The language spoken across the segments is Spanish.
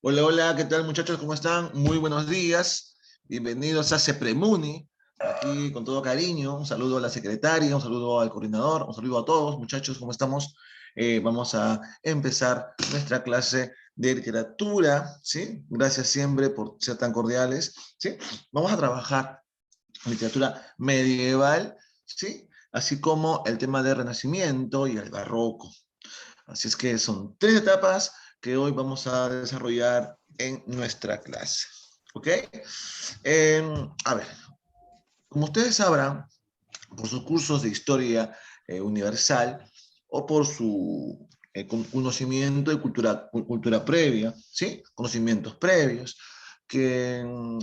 Hola, hola, ¿qué tal muchachos? ¿Cómo están? Muy buenos días. Bienvenidos a CEPREMUNI, aquí con todo cariño. Un saludo a la secretaria, un saludo al coordinador, un saludo a todos muchachos, ¿cómo estamos? Vamos a empezar nuestra clase de literatura, ¿sí? Gracias siempre por ser tan cordiales, ¿sí? Vamos a trabajar literatura medieval, ¿sí? Así como el tema del Renacimiento y el Barroco. Así es que son tres etapas que hoy vamos a desarrollar en nuestra clase. ¿Ok? A ver, como ustedes sabrán, por sus cursos de historia universal o por su conocimiento de cultura previa, ¿sí? Conocimientos previos, que en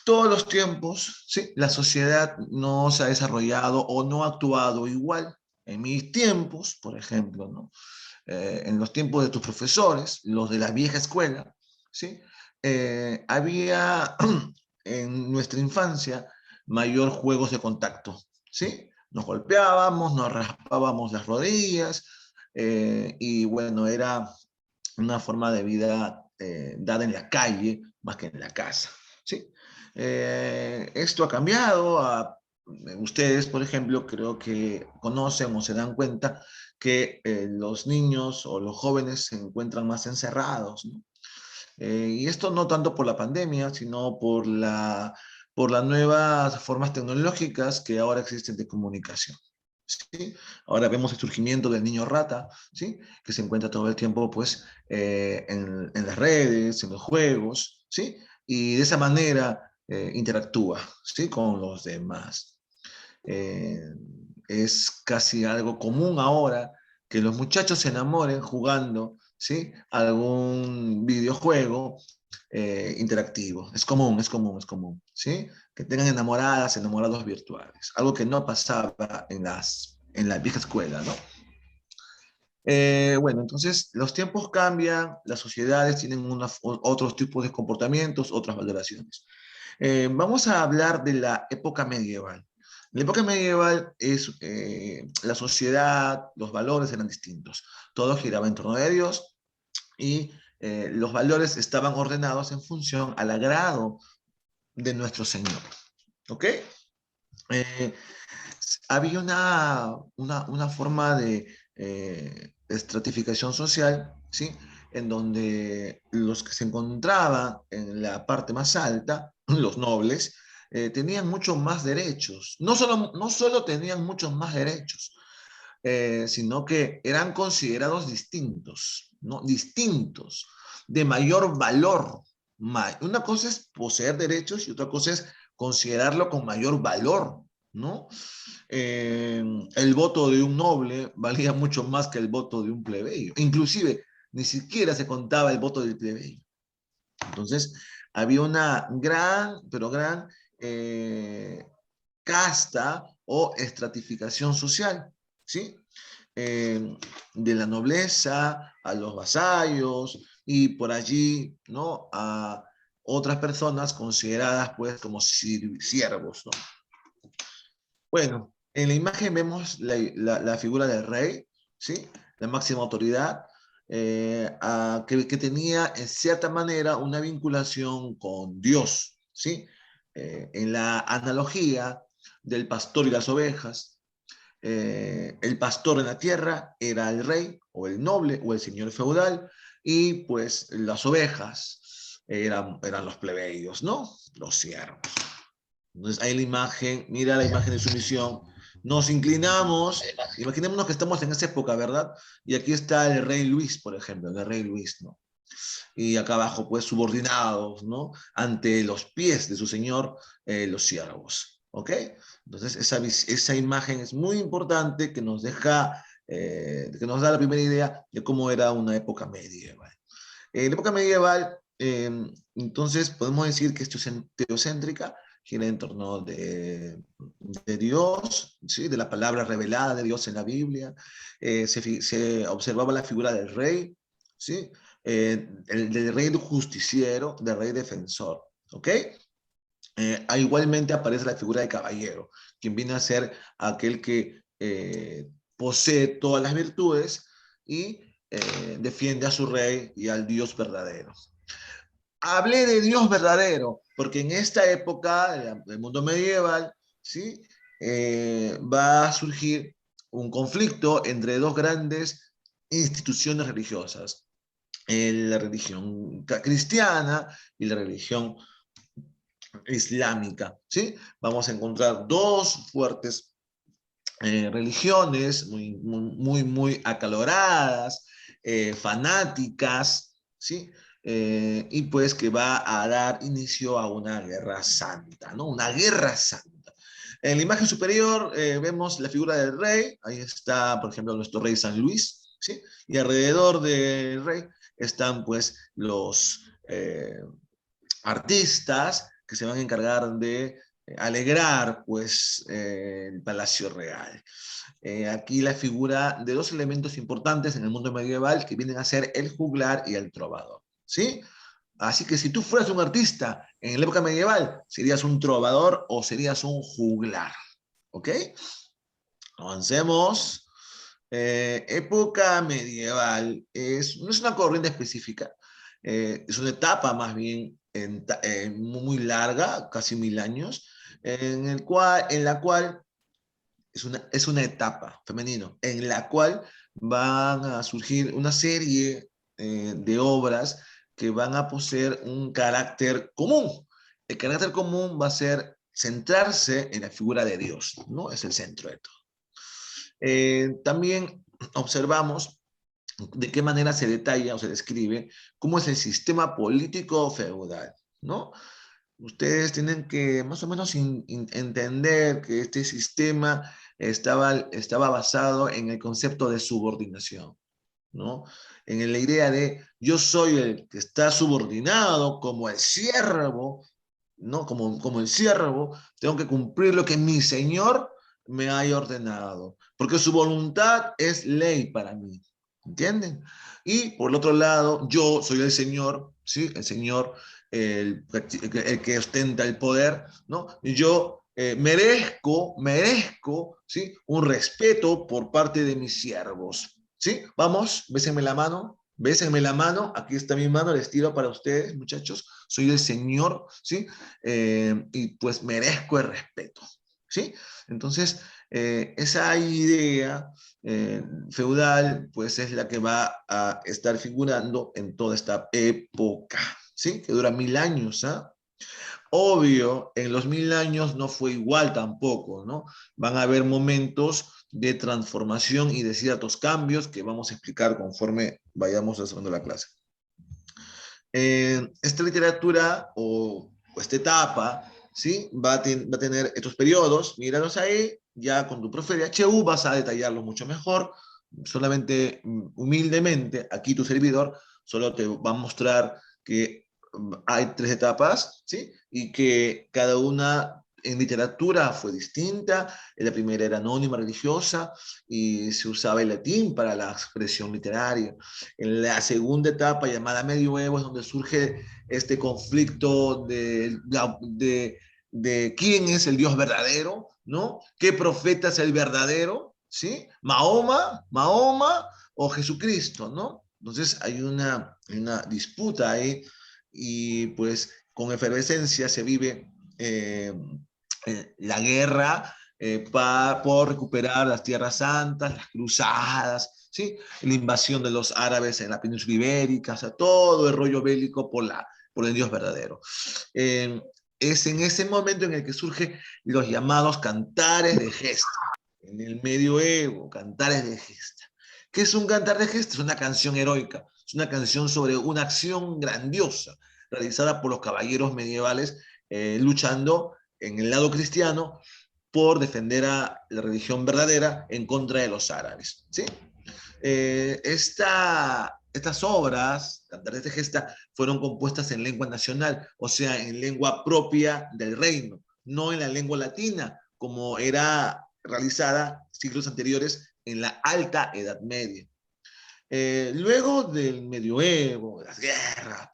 todos los tiempos, ¿sí? La sociedad no se ha desarrollado o no ha actuado igual. En mis tiempos, por ejemplo, ¿no? En los tiempos de tus profesores, los de la vieja escuela, ¿sí? Había en nuestra infancia mayor juegos de contacto, ¿sí? Nos golpeábamos, nos raspábamos las rodillas, y bueno, era una forma de vida dada en la calle más que en la casa, ¿sí? Esto ha cambiado, ustedes, por ejemplo, creo que conocen o se dan cuenta que los niños o los jóvenes se encuentran más encerrados, ¿no? Y esto no tanto por la pandemia, sino por las nuevas formas tecnológicas que ahora existen de comunicación. ¿Sí? Ahora vemos el surgimiento del niño rata, ¿sí? Que se encuentra todo el tiempo pues, en las redes, en los juegos, ¿sí? Y de esa manera interactúa, ¿sí? Con los demás. Eh, es casi algo común ahora que los muchachos se enamoren jugando, ¿sí? Algún videojuego interactivo. Es común, es común, es común, ¿sí? Que tengan enamoradas, enamorados virtuales. Algo que no pasaba en la vieja escuela, ¿no? Bueno, entonces los tiempos cambian, las sociedades tienen otros tipos de comportamientos, otras valoraciones. Vamos a hablar de la época medieval. La época medieval es la sociedad, los valores eran distintos. Todo giraba en torno de Dios y los valores estaban ordenados en función al agrado de nuestro Señor. ¿Ok? Eh, había una forma de estratificación social, ¿sí? En donde los que se encontraban en la parte más alta, los nobles, tenían muchos más derechos. No solo tenían muchos más derechos, sino que eran considerados distintos, ¿no? Distintos, de mayor valor. Una cosa es poseer derechos y otra cosa es considerarlo con mayor valor, ¿no? El voto de un noble valía mucho más que el voto de un plebeyo. Inclusive, ni siquiera se contaba el voto del plebeyo. Entonces, había una gran, pero gran eh, casta o estratificación social, ¿sí? Eh, de la nobleza a los vasallos y por allí, ¿no? A otras personas consideradas, pues, como siervos, ¿no? Bueno, en la imagen vemos la figura del rey, ¿sí? La máxima autoridad, que tenía en cierta manera una vinculación con Dios, ¿sí? En la analogía del pastor y las ovejas, el pastor en la tierra era el rey o el noble o el señor feudal y pues las ovejas eran los plebeyos, ¿no? Los siervos. Entonces ahí la imagen, mira la imagen de sumisión. Nos inclinamos, imaginémonos que estamos en esa época, ¿verdad? Y aquí está el rey Luis, por ejemplo, el rey Luis, ¿no? Y acá abajo, pues, subordinados, ¿no? Ante los pies de su señor, los siervos, ¿ok? Entonces esa imagen es muy importante que nos deja, que nos da la primera idea de cómo era una época medieval. En la época medieval, entonces podemos decir que es teocéntrica, gira en torno de Dios, ¿sí? De la palabra revelada de Dios en la Biblia. Se observaba la figura del rey, ¿sí? Del rey justiciero, del rey defensor, ¿ok? Igualmente aparece la figura de caballero, quien viene a ser aquel que posee todas las virtudes y defiende a su rey y al Dios verdadero. Hablé de Dios verdadero, porque en esta época del mundo medieval, ¿sí? Va a surgir un conflicto entre dos grandes instituciones religiosas, la religión cristiana y la religión islámica, ¿sí? Vamos a encontrar dos fuertes religiones muy acaloradas, fanáticas, ¿sí? Y pues que va a dar inicio a una guerra santa, ¿no? Una guerra santa. En la imagen superior vemos la figura del rey, ahí está, por ejemplo, nuestro rey San Luis, ¿sí? Y alrededor del rey están pues los artistas que se van a encargar de alegrar pues el Palacio Real. Aquí la figura de dos elementos importantes en el mundo medieval que vienen a ser el juglar y el trovador, ¿sí? Así que si tú fueras un artista en la época medieval, serías un trovador o serías un juglar, ¿ok? Avancemos. Época medieval no es una corriente específica, es una etapa más bien muy larga, casi 1000 años, en la cual es una etapa femenino, en la cual van a surgir una serie de obras que van a poseer un carácter común. El carácter común va a ser centrarse en la figura de Dios, ¿no? Es el centro de todo. También observamos de qué manera se detalla o se describe cómo es el sistema político feudal, ¿no? Ustedes tienen que más o menos entender que este sistema estaba basado en el concepto de subordinación, ¿no? En la idea de yo soy el que está subordinado como el siervo, ¿no? Como el siervo, tengo que cumplir lo que mi señor me haya ordenado, porque su voluntad es ley para mí, ¿entienden? Y por el otro lado, yo soy el señor, ¿sí? El señor, el que ostenta el poder, ¿no? Y yo merezco, ¿sí? Un respeto por parte de mis siervos, ¿sí? Vamos, bésenme la mano. Bésenme la mano, aquí está mi mano, les tiro para ustedes, muchachos. Soy el Señor, ¿sí? Y pues merezco el respeto, ¿sí? Entonces, esa idea feudal, pues es la que va a estar figurando en toda esta época, ¿sí? Que dura 1000 años, ¿ah? Obvio, en los 1000 años no fue igual tampoco, ¿no? Van a haber momentos de transformación y de ciertos cambios que vamos a explicar conforme vayamos desarrollando la clase. Esta literatura o esta etapa, ¿sí? Va a tener estos periodos, míralos ahí, ya con tu profe de HU vas a detallarlo mucho mejor, solamente humildemente, aquí tu servidor solo te va a mostrar que hay 3 etapas, ¿sí? Y que cada una en literatura fue distinta. La primera era anónima religiosa y se usaba el latín para la expresión literaria. En la segunda etapa, llamada medioevo, es donde surge este conflicto de quién es el Dios verdadero, ¿no? ¿Qué profeta es el verdadero? ¿Sí? Mahoma o Jesucristo, ¿no? Entonces hay una disputa ahí y pues con efervescencia se vive la guerra por recuperar las tierras santas, las cruzadas, ¿sí? La invasión de los árabes en la península ibérica, o sea, todo el rollo bélico por el Dios verdadero. Es en ese momento en el que surgen los llamados cantares de gesta. En el medioevo, cantares de gesta. ¿Qué es un cantar de gesta? Es una canción heroica, es una canción sobre una acción grandiosa realizada por los caballeros medievales luchando en el lado cristiano por defender a la religión verdadera en contra de los árabes, ¿sí? Estas obras, Cantares de Gesta, fueron compuestas en lengua nacional, o sea, en lengua propia del reino. no en la lengua latina, como era realizada siglos anteriores en la Alta Edad Media. Luego del medioevo, las guerras,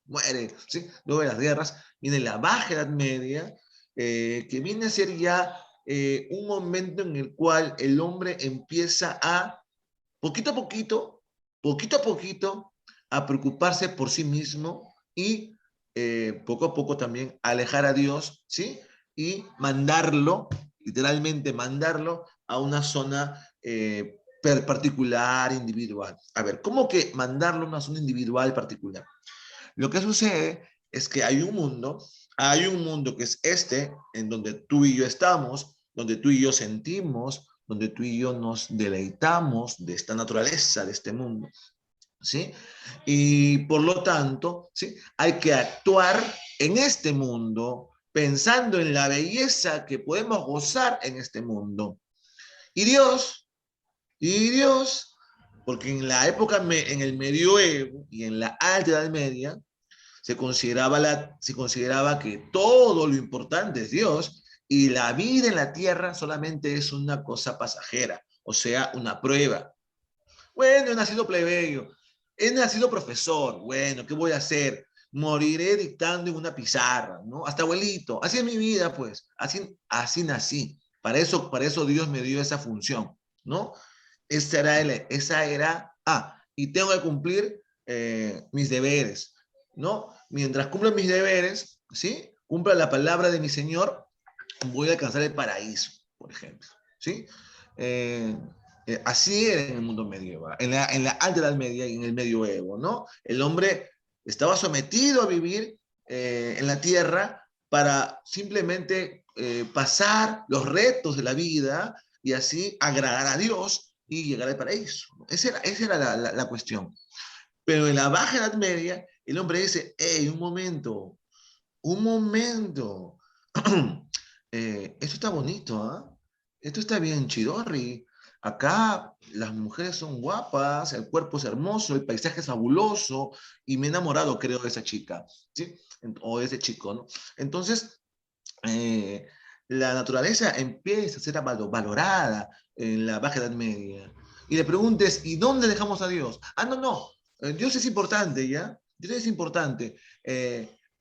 muere, ¿sí? Luego de las guerras viene la Baja Edad Media, que viene a ser ya un momento en el cual el hombre empieza a, poquito a poquito a poquito, a preocuparse por sí mismo y poco a poco también alejar a Dios, ¿sí? Y mandarlo, literalmente mandarlo a una zona particular, individual. A ver, ¿cómo que mandarlo a una zona individual particular? Lo que sucede es que hay un mundo que es este, en donde tú y yo estamos, donde tú y yo sentimos, donde tú y yo nos deleitamos de esta naturaleza, de este mundo, ¿sí? Y por lo tanto, ¿sí? Hay que actuar en este mundo pensando en la belleza que podemos gozar en este mundo. Y Dios, y Dios, porque en la época, en el medioevo y en la alta edad media, se consideraba que todo lo importante es Dios y la vida en la tierra solamente es una cosa pasajera, o sea, una prueba. Bueno, he nacido plebeyo, he nacido profesor, bueno, ¿qué voy a hacer? Moriré dictando en una pizarra, ¿no? Hasta abuelito, así es mi vida, pues, así nací. Para eso Dios me dio esa función, ¿no? Y tengo que cumplir mis deberes, ¿no? Mientras cumplo mis deberes, ¿sí? Cumpla la palabra de mi Señor, voy a alcanzar el paraíso, por ejemplo, ¿sí? Eh, Así era en el mundo medieval, en la alta edad media y en el medioevo, ¿no? El hombre estaba sometido a vivir en la tierra para simplemente pasar los retos de la vida y así agradar a Dios y llegar al paraíso. Esa era la cuestión. Pero en la baja edad media, el hombre dice, hey, un momento. Esto está bonito, ¿ah? Esto está bien chidorri. Acá las mujeres son guapas, el cuerpo es hermoso, el paisaje es fabuloso y me he enamorado, creo, de esa chica, ¿sí? O de ese chico, ¿no? Entonces, eh, la naturaleza empieza a ser valorada en la Baja Edad Media. Y le preguntes, ¿y dónde dejamos a Dios? Ah, no, no, Dios es importante, ¿ya? Dios es importante,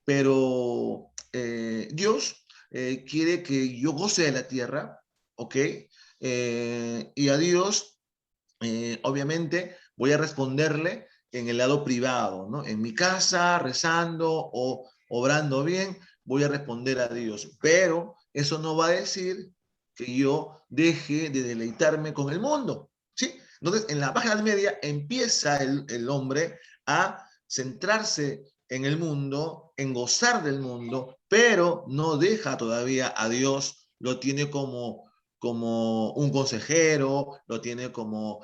pero Dios quiere que yo goce de la tierra, ¿ok? Y a Dios, obviamente, voy a responderle en el lado privado, ¿no? En mi casa, rezando o obrando bien, voy a responder a Dios. Pero eso no va a decir que yo deje de deleitarme con el mundo, ¿sí? Entonces, en la Baja Edad Media empieza el hombre a centrarse en el mundo, en gozar del mundo, pero no deja todavía a Dios, lo tiene como un consejero, lo tiene como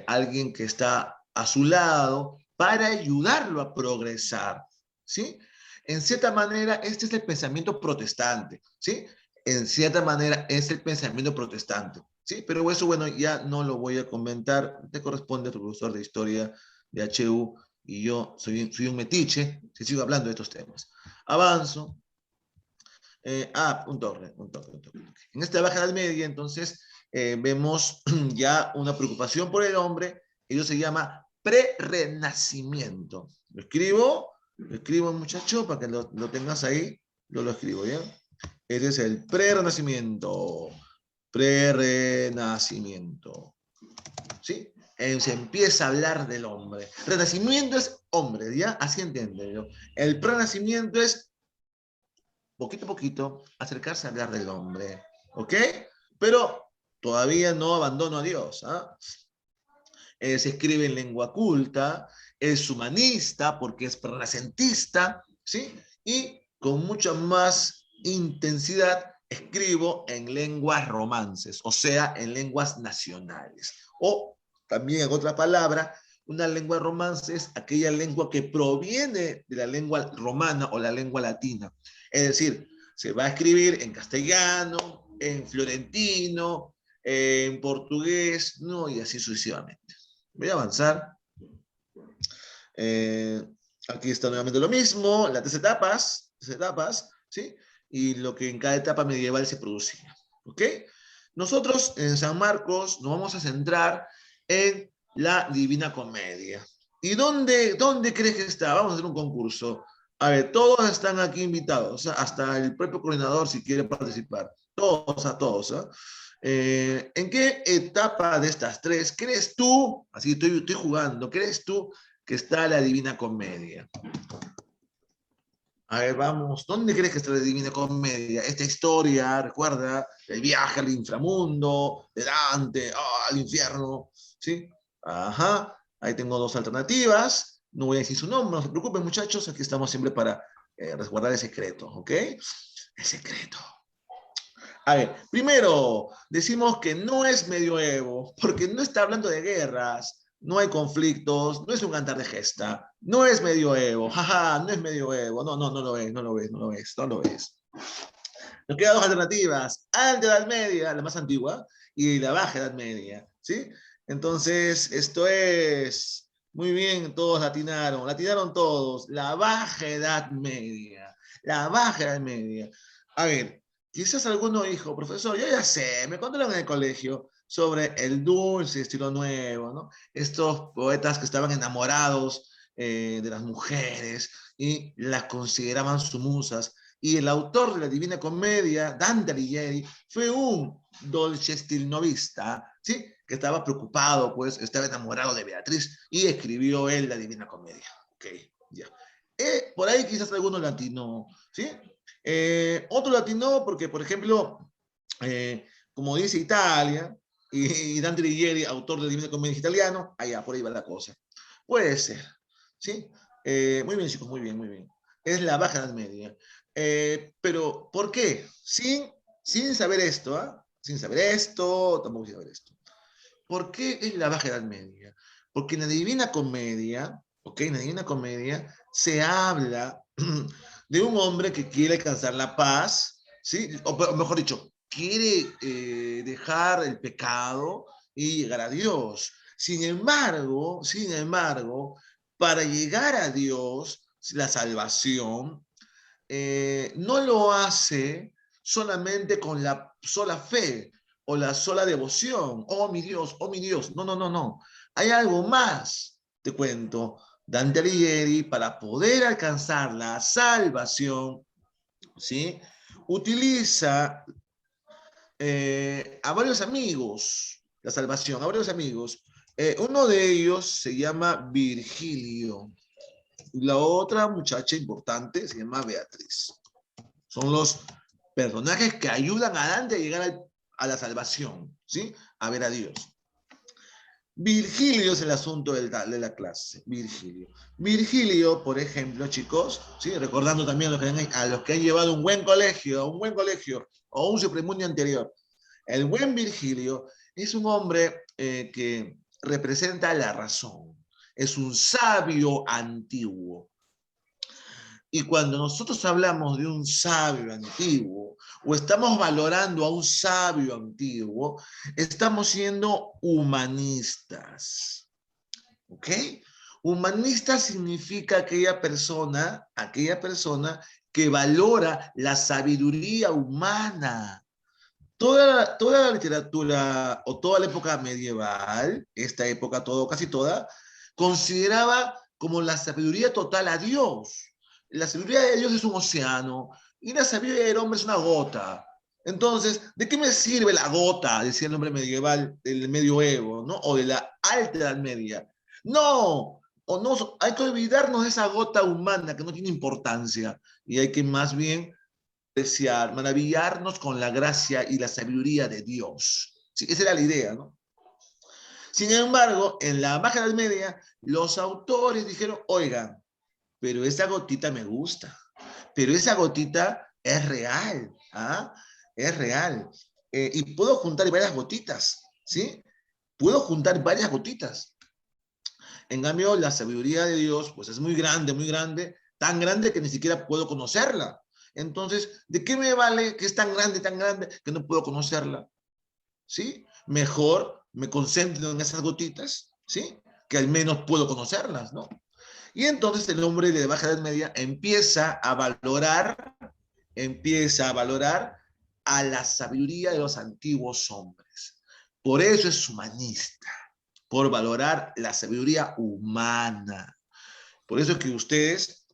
alguien que está a su lado para ayudarlo a progresar, ¿sí? En cierta manera, este es el pensamiento protestante, ¿sí? En cierta manera, es el pensamiento protestante, ¿sí? Pero eso, bueno, ya no lo voy a comentar, te corresponde a tu profesor de historia de HU y yo soy un metiche si sigo hablando de estos temas. Avanzo. Un toque. En esta Baja Edad Media, entonces, vemos ya una preocupación por el hombre, ello se llama pre-renacimiento. Lo escribo muchacho, para que lo tengas ahí, lo escribo, ¿ya? Ese es el pre-renacimiento, ¿sí? Se empieza a hablar del hombre. Renacimiento es hombre, ¿ya? Así entiéndelo. El pre-renacimiento es poquito a poquito, acercarse a hablar del hombre, ¿ok? Pero todavía no abandono a Dios, ¿ah? Se escribe en lengua culta, es humanista porque es renacentista, ¿sí? Y con mucha más intensidad escribo en lenguas romances, o sea, en lenguas nacionales. O también en otra palabra, una lengua romance es aquella lengua que proviene de la lengua romana o la lengua latina. Es decir, se va a escribir en castellano, en florentino, en portugués, ¿no? Y así sucesivamente. Voy a avanzar. Eh, Aquí está nuevamente lo mismo, las tres etapas, ¿sí? y lo que en cada etapa medieval se producía. ¿Ok? Nosotros en San Marcos nos vamos a centrar en la Divina Comedia. ¿Y dónde crees que está? Vamos a hacer un concurso. A ver, todos están aquí invitados, hasta el propio coordinador si quiere participar. Todos, a todos. ¿En qué etapa de estas tres crees tú, así estoy jugando, crees tú que está la Divina Comedia? A ver, vamos, ¿dónde crees que está la Divina Comedia? Esta historia, recuerda, el viaje al inframundo, de Dante, al infierno, ¿sí? Ajá, ahí tengo dos alternativas, no voy a decir su nombre, no se preocupen muchachos, aquí estamos siempre para resguardar el secreto, ¿ok? El secreto. A ver, primero, decimos que no es medioevo, porque no está hablando de guerras, no hay conflictos, no es un cantar de gesta, no es medioevo, jaja, no es medioevo, no lo es, no lo es. Nos quedan dos alternativas, Alta Edad Media, la más antigua, y la Baja Edad Media, ¿sí? Entonces, esto es, muy bien, todos latinaron todos, la Baja Edad Media, la Baja Edad Media. A ver, quizás alguno dijo, profesor, yo ya sé, me contaron en el colegio sobre el dulce estilo nuevo, ¿no? Estos poetas que estaban enamorados de las mujeres y las consideraban sus musas. Y el autor de la Divina Comedia, Dante Alighieri, fue un dolcestilnovista, ¿sí? Que estaba preocupado, pues, estaba enamorado de Beatriz y escribió él la Divina Comedia. Ok, ya. Por ahí quizás alguno latino, ¿sí? Otro latino porque, por ejemplo, como dice Italia, y Dante Alighieri, autor de la Divina Comedia italiano, allá, por ahí va la cosa. Puede ser, ¿sí? Muy bien, chicos, muy bien, muy bien. Es la Baja Edad Media. Pero, ¿por qué? Sin saber esto, ¿ah? Sin saber esto, tampoco sin saber esto. ¿Por qué es la Baja Edad Media? Porque en la Divina Comedia, ¿ok? En la Divina Comedia se habla de un hombre que quiere alcanzar la paz, ¿sí? O mejor dicho, quiere dejar el pecado y llegar a Dios. Sin embargo, para llegar a Dios, la salvación, no lo hace solamente con la sola fe o la sola devoción. Oh, mi Dios, oh, mi Dios. No, no, no, no. Hay algo más, te cuento. Dante Alighieri, para poder alcanzar la salvación, ¿sí? Utiliza a varios amigos, la salvación, a varios amigos. Uno de ellos se llama Virgilio. Y la otra muchacha importante se llama Beatriz. Son los personajes que ayudan a Dante a llegar a la salvación, ¿sí? A ver a Dios. Virgilio es el asunto de la clase. Virgilio. Virgilio, por ejemplo, chicos, ¿sí? Recordando también a los que han llevado un buen colegio o un supremunio anterior. El buen Virgilio es un hombre que representa la razón. Es un sabio antiguo. Y cuando nosotros hablamos de un sabio antiguo o estamos valorando a un sabio antiguo, estamos siendo humanistas. ¿Ok? Humanista significa aquella persona que valora la sabiduría humana. Toda la literatura o toda la época medieval, esta época casi toda, consideraba como la sabiduría total a Dios. La sabiduría de Dios es un océano y la sabiduría del hombre es una gota. Entonces, ¿de qué me sirve la gota? Decía el hombre medieval del medioevo, ¿no? O de la alta edad media. No, o no, hay que olvidarnos de esa gota humana que no tiene importancia y hay que más bien apreciar, maravillarnos con la gracia y la sabiduría de Dios. Sí, esa era la idea, ¿no? Sin embargo, en la Baja Edad Media, los autores dijeron, oigan, pero esa gotita me gusta, pero esa gotita es real, ¿ah? Es real. Y puedo juntar varias gotitas, ¿sí? Puedo juntar varias gotitas. En cambio, la sabiduría de Dios, pues es muy grande, tan grande que ni siquiera puedo conocerla. Entonces, ¿de qué me vale que es tan grande, que no puedo conocerla? ¿Sí? Mejor me concentro en esas gotitas, ¿sí? Que al menos puedo conocerlas, ¿no? Y entonces el hombre de Baja Edad Media empieza a valorar empieza a valorar a la sabiduría de los antiguos hombres. Por eso es humanista, por valorar la sabiduría humana. Por eso es que ustedes,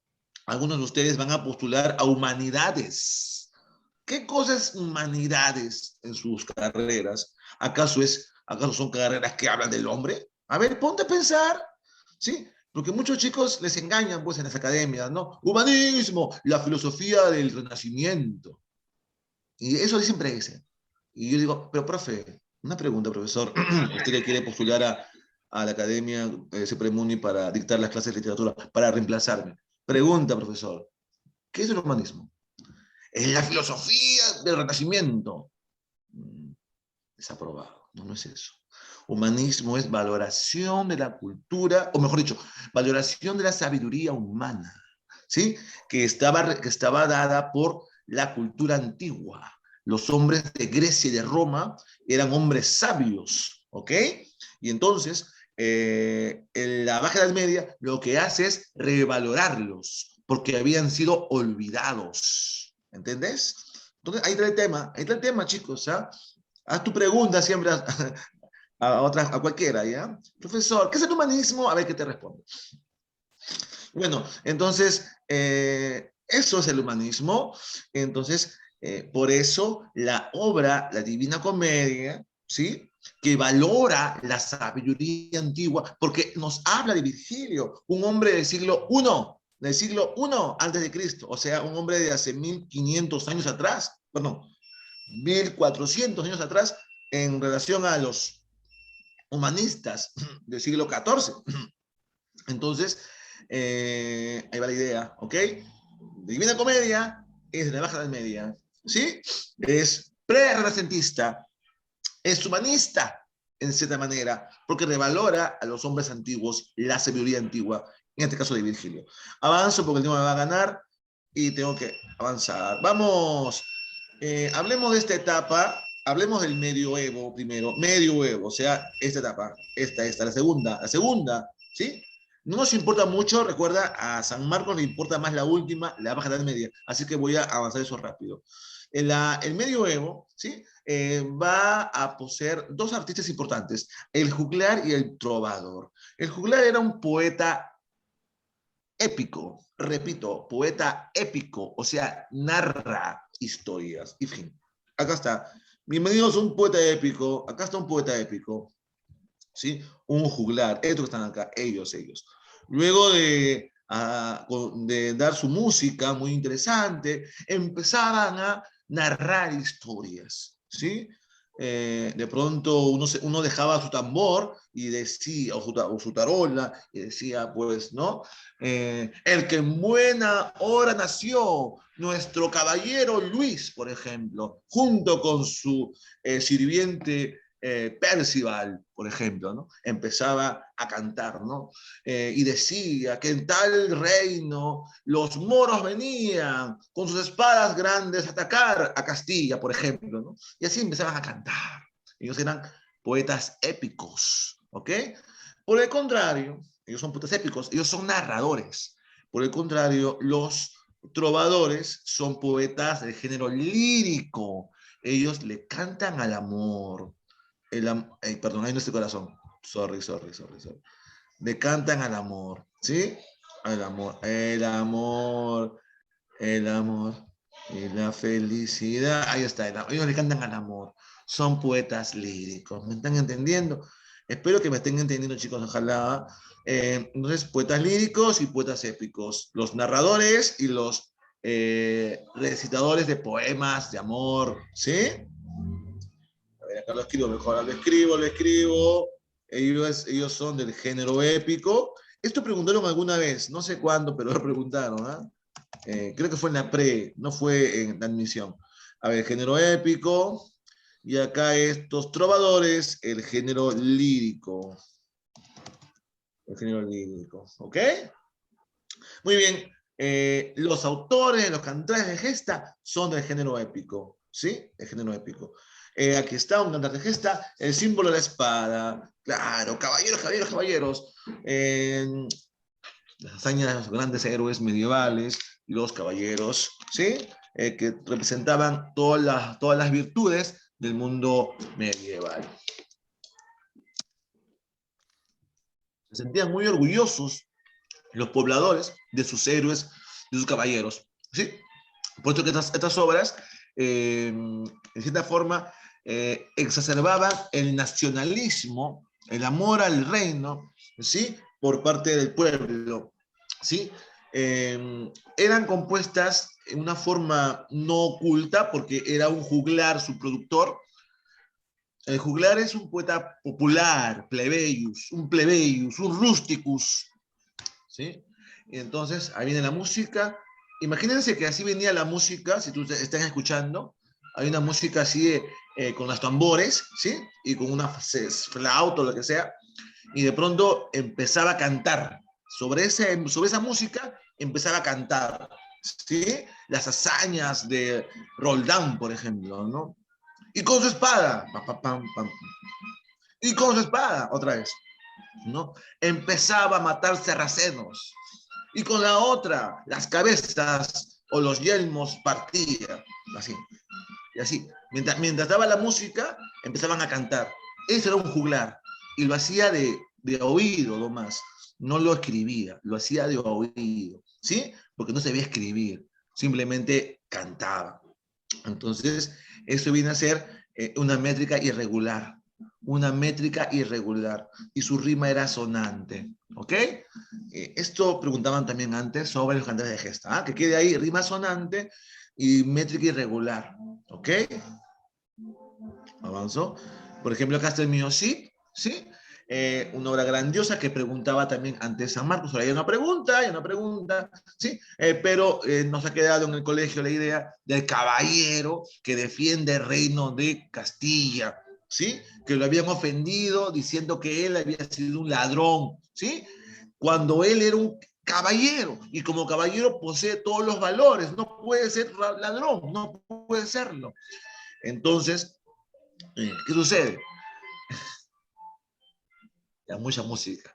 algunos de ustedes van a postular a humanidades. ¿Qué cosa es humanidades en sus carreras? ¿Acaso son carreras que hablan del hombre? A ver, ponte a pensar, ¿sí? Porque muchos chicos les engañan pues en las academias, ¿no? Humanismo, la filosofía del Renacimiento. Y eso siempre dicen. Y yo digo, pero profe, una pregunta, profesor. Usted le quiere postular a la academia CEPREMUNI para dictar las clases de literatura, para reemplazarme. Pregunta, profesor, ¿qué es el humanismo? Es la filosofía del Renacimiento. Desaprobado. No, no es eso. Humanismo es valoración de la cultura, o mejor dicho, valoración de la sabiduría humana, ¿sí? Que estaba dada por la cultura antigua. Los hombres de Grecia y de Roma eran hombres sabios, ¿ok? Y entonces, en la Baja Edad Media lo que hace es revalorarlos, porque habían sido olvidados, ¿entendés? Entonces, ahí está el tema, chicos, ¿ah? Haz tu pregunta siempre a cualquiera, ¿ya? Profesor, ¿qué es el humanismo? A ver qué te responde. Bueno, entonces, eso es el humanismo. Entonces, por eso la obra, la Divina Comedia, ¿sí? Que valora la sabiduría antigua, porque nos habla de Virgilio, un hombre del siglo I antes de Cristo, o sea, un hombre de hace 1500 años atrás, perdón, 1400 años atrás, en relación a los humanistas del siglo XIV. Entonces, ahí va la idea, ¿ok? Divina Comedia es de la Baja Edad Media, ¿sí? Es pre-renacentista, es humanista, en cierta manera, porque revalora a los hombres antiguos, la sabiduría antigua, en este caso de Virgilio. Avanzo porque el tiempo me va a ganar y tengo que avanzar. Vamos, hablemos de esta etapa, hablemos del medioevo primero, medioevo, o sea, esta etapa, esta, la segunda, ¿sí? No nos importa mucho, recuerda, a San Marcos le importa más la última, la Baja Edad Media, así que voy a avanzar eso rápido. El medioevo, ¿sí? Va a poseer dos artistas importantes, el juglar y el trovador. El juglar era un poeta épico, repito, poeta épico, o sea, narra historias. Y fin, acá está. Bienvenidos a un poeta épico, acá está un poeta épico, ¿sí? Un juglar, estos que están acá, ellos. Luego de dar su música muy interesante, empezaban a narrar historias, ¿sí? De pronto uno dejaba su tambor y decía, o su tarola, y decía, pues, ¿no? El que en buena hora nació, nuestro caballero Luis, por ejemplo, junto con su sirviente Percival, por ejemplo, ¿no? Empezaba a cantar, ¿no? Y decía que en tal reino los moros venían con sus espadas grandes a atacar a Castilla, por ejemplo, ¿no? Y así empezaban a cantar. Ellos eran poetas épicos, ¿ok? Por el contrario, ellos son poetas épicos, ellos son narradores. Por el contrario, los trovadores son poetas del género lírico. Ellos le cantan al amor, perdón, ahí no estoy corazón. Sorry. Le cantan al amor, ¿sí? El amor y la felicidad. Ahí está, ellos le cantan al amor. Son poetas líricos, ¿me están entendiendo? Espero que me estén entendiendo, chicos, ojalá. Entonces, poetas líricos y poetas épicos. Los narradores y los recitadores de poemas de amor, ¿sí? A ver, acá lo escribo mejor, lo escribo. Ellos son del género épico. Esto preguntaron alguna vez, no sé cuándo, pero lo preguntaron. Creo que fue en la no fue en la admisión. A ver, género épico. Y acá estos trovadores, el género lírico. El género lírico, ¿ok? Muy bien. Los autores, los cantares de gesta son del género épico, ¿sí? El género épico. Aquí está un cantar de gesta, el símbolo de la espada. Claro, caballeros. Las hazañas de los grandes héroes medievales y los caballeros, ¿sí? que representaban todas las virtudes del mundo medieval. Se sentían muy orgullosos los pobladores de sus héroes, de sus caballeros, ¿sí? Puesto que estas obras, en cierta forma, exacerbaban el nacionalismo, el amor al reino, ¿sí? Por parte del pueblo, ¿sí? Eran compuestas en una forma no oculta, porque era un juglar su productor. El juglar es un poeta popular, plebeius, un rusticus, ¿sí? Y entonces ahí viene la música. Imagínense que así venía la música, si tú estás escuchando, hay una música así con los tambores, ¿sí? Y con una flauta o lo que sea, y de pronto empezaba a cantar. Sobre esa música empezaba a cantar, ¿sí? Las hazañas de Roldán, por ejemplo, ¿no? Y con su espada, pam, pam, pam, pam, y con su espada, otra vez, ¿no? Empezaba a matar sarracenos, y con la otra, las cabezas o los yelmos partía, así, y así. Mientras daba la música, empezaban a cantar. Eso era un juglar, y lo hacía de oído nomás, no lo escribía, lo hacía de oído, ¿sí? Porque no sabía escribir, simplemente cantaba. Entonces, eso viene a ser una métrica irregular, y su rima era sonante, ¿ok? Esto preguntaban también antes sobre los cantares de gesta, ¿ah? Que quede ahí rima sonante y métrica irregular, ¿ok? Avanzó. Por ejemplo, acá está el mío sí, ¿sí? Una obra grandiosa que preguntaba también ante San Marcos. Ahora hay una pregunta, ¿sí? Pero nos ha quedado en el colegio la idea del caballero que defiende el reino de Castilla, ¿sí? Que lo habían ofendido diciendo que él había sido un ladrón, ¿sí? Cuando él era un caballero, y como caballero posee todos los valores, no puede ser ladrón, no puede serlo. Entonces, ¿qué sucede? Ya, mucha música.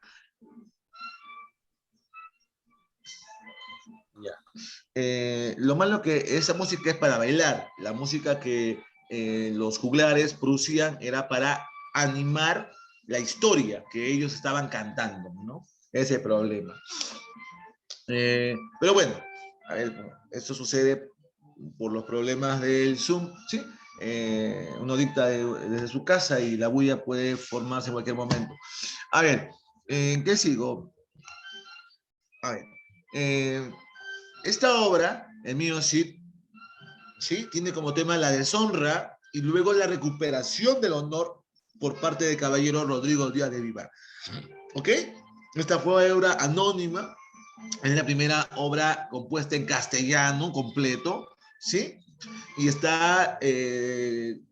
Ya. Lo malo que esa música es para bailar. La música que los juglares producían era para animar la historia que ellos estaban cantando, ¿no? Ese es el problema. Pero bueno, a ver, esto sucede por los problemas del Zoom, ¿sí? Uno dicta desde su casa y la bulla puede formarse en cualquier momento. A ver, ¿en qué sigo? A ver, eh, esta obra, el mío Cid, ¿sí? Tiene como tema la deshonra y luego la recuperación del honor por parte del caballero Rodrigo Díaz de Vivar. ¿Ok? Esta fue obra anónima, es la primera obra compuesta en castellano completo, ¿sí? Y está,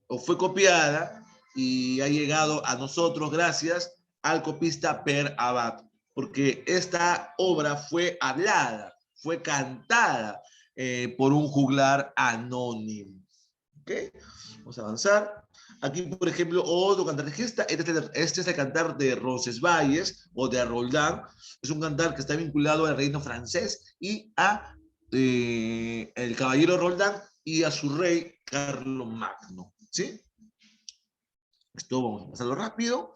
o fue copiada y ha llegado a nosotros gracias al copista Per Abad, porque esta obra fue hablada, fue cantada por un juglar anónimo. ¿Ok? Vamos a avanzar. Aquí, por ejemplo, otro cantar de gesta. Este es el cantar de Roncesvalles o de Roldán. Es un cantar que está vinculado al reino francés y a el caballero Roldán y a su rey Carlos Magno. ¿Sí? Esto vamos a pasarlo rápido.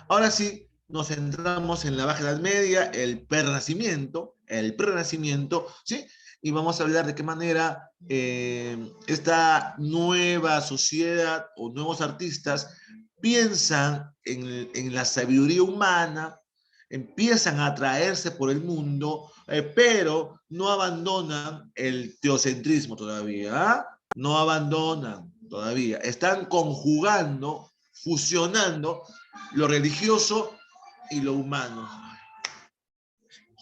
Ahora sí, nos centramos en la Baja Edad Media, el Prrenacimiento, ¿sí? Y vamos a hablar de qué manera esta nueva sociedad o nuevos artistas piensan en la sabiduría humana, empiezan a atraerse por el mundo, pero no abandonan el teocentrismo todavía, ¿ah? No abandonan todavía, están conjugando, fusionando lo religioso y lo humano.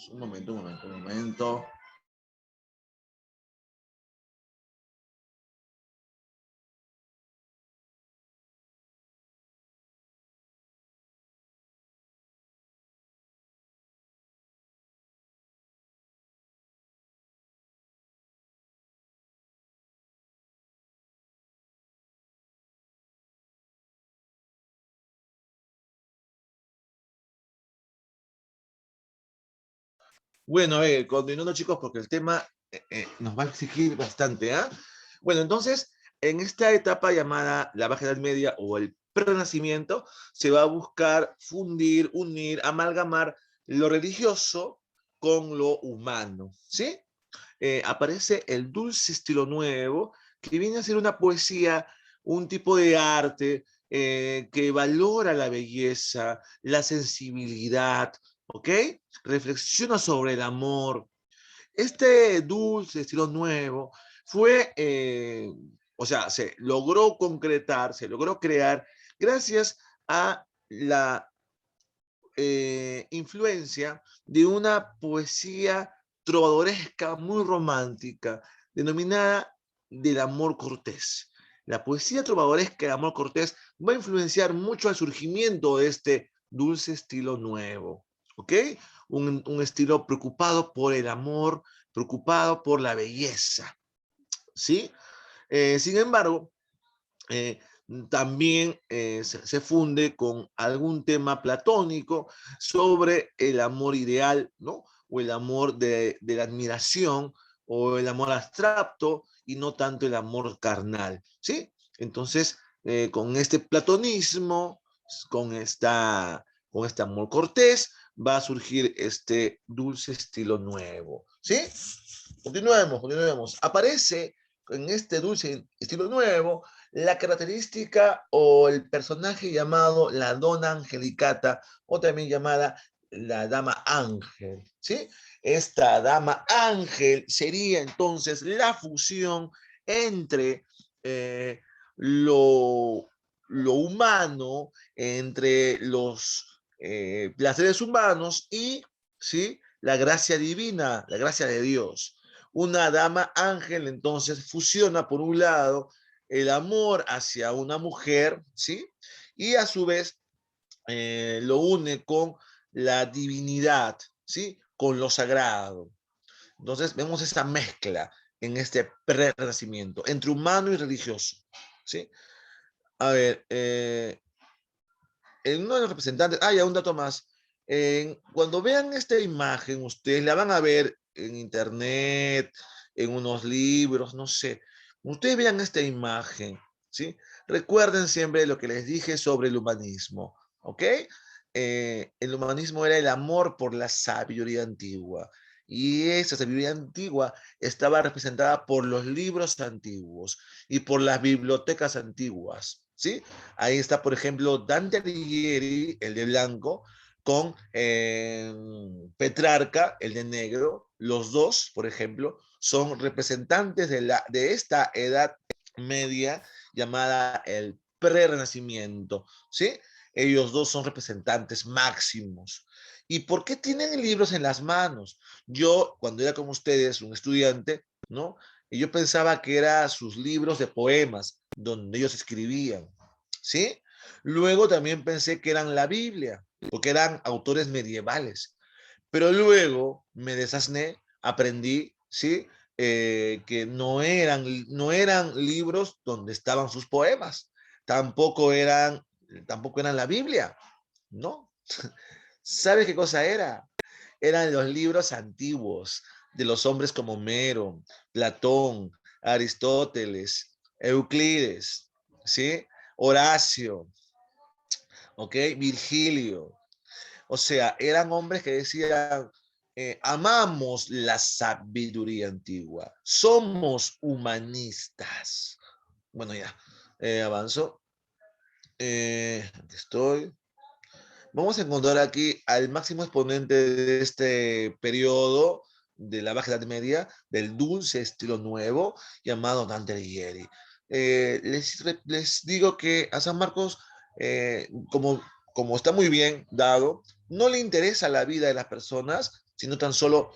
Un momento, un momento, un momento. Bueno, continuando chicos, porque el tema nos va a exigir bastante, ¿ah? Bueno, entonces, en esta etapa llamada la Baja Edad Media o el Renacimiento, se va a buscar fundir, unir, amalgamar lo religioso con lo humano, ¿sí? Aparece el dulce estilo nuevo, que viene a ser una poesía, un tipo de arte que valora la belleza, la sensibilidad, ¿ok? Reflexiona sobre el amor. Este dulce estilo nuevo fue, o sea, se logró concretar, se logró crear gracias a la influencia de una poesía trovadoresca muy romántica, denominada del amor cortés. La poesía trovadoresca del amor cortés va a influenciar mucho al surgimiento de este dulce estilo nuevo, ¿ok? Un estilo preocupado por el amor, preocupado por la belleza, ¿sí? Sin embargo, eh, también se funde con algún tema platónico sobre el amor ideal, ¿no? O el amor de la admiración, o el amor abstracto, y no tanto el amor carnal, ¿sí? Entonces, con este platonismo, con, con este amor cortés, va a surgir este dulce estilo nuevo, ¿sí? Continuemos, continuemos. Aparece en este dulce estilo nuevo la característica o el personaje llamado la Dona Angelicata, o también llamada la Dama Ángel, ¿sí? Esta Dama Ángel sería entonces la fusión entre eh, lo humano, entre los placeres humanos y, ¿sí?, la gracia divina, la gracia de Dios. Una dama ángel entonces fusiona por un lado el amor hacia una mujer, ¿sí? Y a su vez lo une con la divinidad, ¿sí? Con lo sagrado. Entonces vemos esa mezcla en este pre-renacimiento entre humano y religioso, ¿sí? A ver, en uno de los representantes, ya un dato más. Cuando vean esta imagen, ustedes la van a ver en internet, en unos libros, no sé. Ustedes vean esta imagen, ¿sí? Recuerden siempre lo que les dije sobre el humanismo, ¿ok? El humanismo era el amor por la sabiduría antigua. Y esa sabiduría antigua estaba representada por los libros antiguos y por las bibliotecas antiguas, ¿sí? Ahí está, por ejemplo, Dante Alighieri, el de blanco, con Petrarca, el de negro. Los dos, por ejemplo, son representantes de esta edad media llamada el pre-renacimiento, ¿sí? Ellos dos son representantes máximos. ¿Y por qué tienen libros en las manos? Yo, cuando era como ustedes, un estudiante, ¿no? Y yo pensaba que eran sus libros de poemas, donde ellos escribían, ¿sí? Luego también pensé que eran la Biblia, porque eran autores medievales. Pero luego me desasné, aprendí, ¿sí? Que no eran libros donde estaban sus poemas, tampoco eran, tampoco eran la Biblia, ¿no? ¿Sabes qué cosa era? Eran los libros antiguos de los hombres como Homero, Platón, Aristóteles, Euclides, ¿sí? Horacio, ¿ok? Virgilio. O sea, eran hombres que decían, amamos la sabiduría antigua, somos humanistas. Bueno, ya, avanzo. Aquí estoy. Vamos a encontrar aquí al máximo exponente de este periodo de la Baja Edad Media, del dulce estilo nuevo, llamado Dante Alighieri. Les digo que a San Marcos, como está muy bien dado, no le interesa la vida de las personas, sino tan solo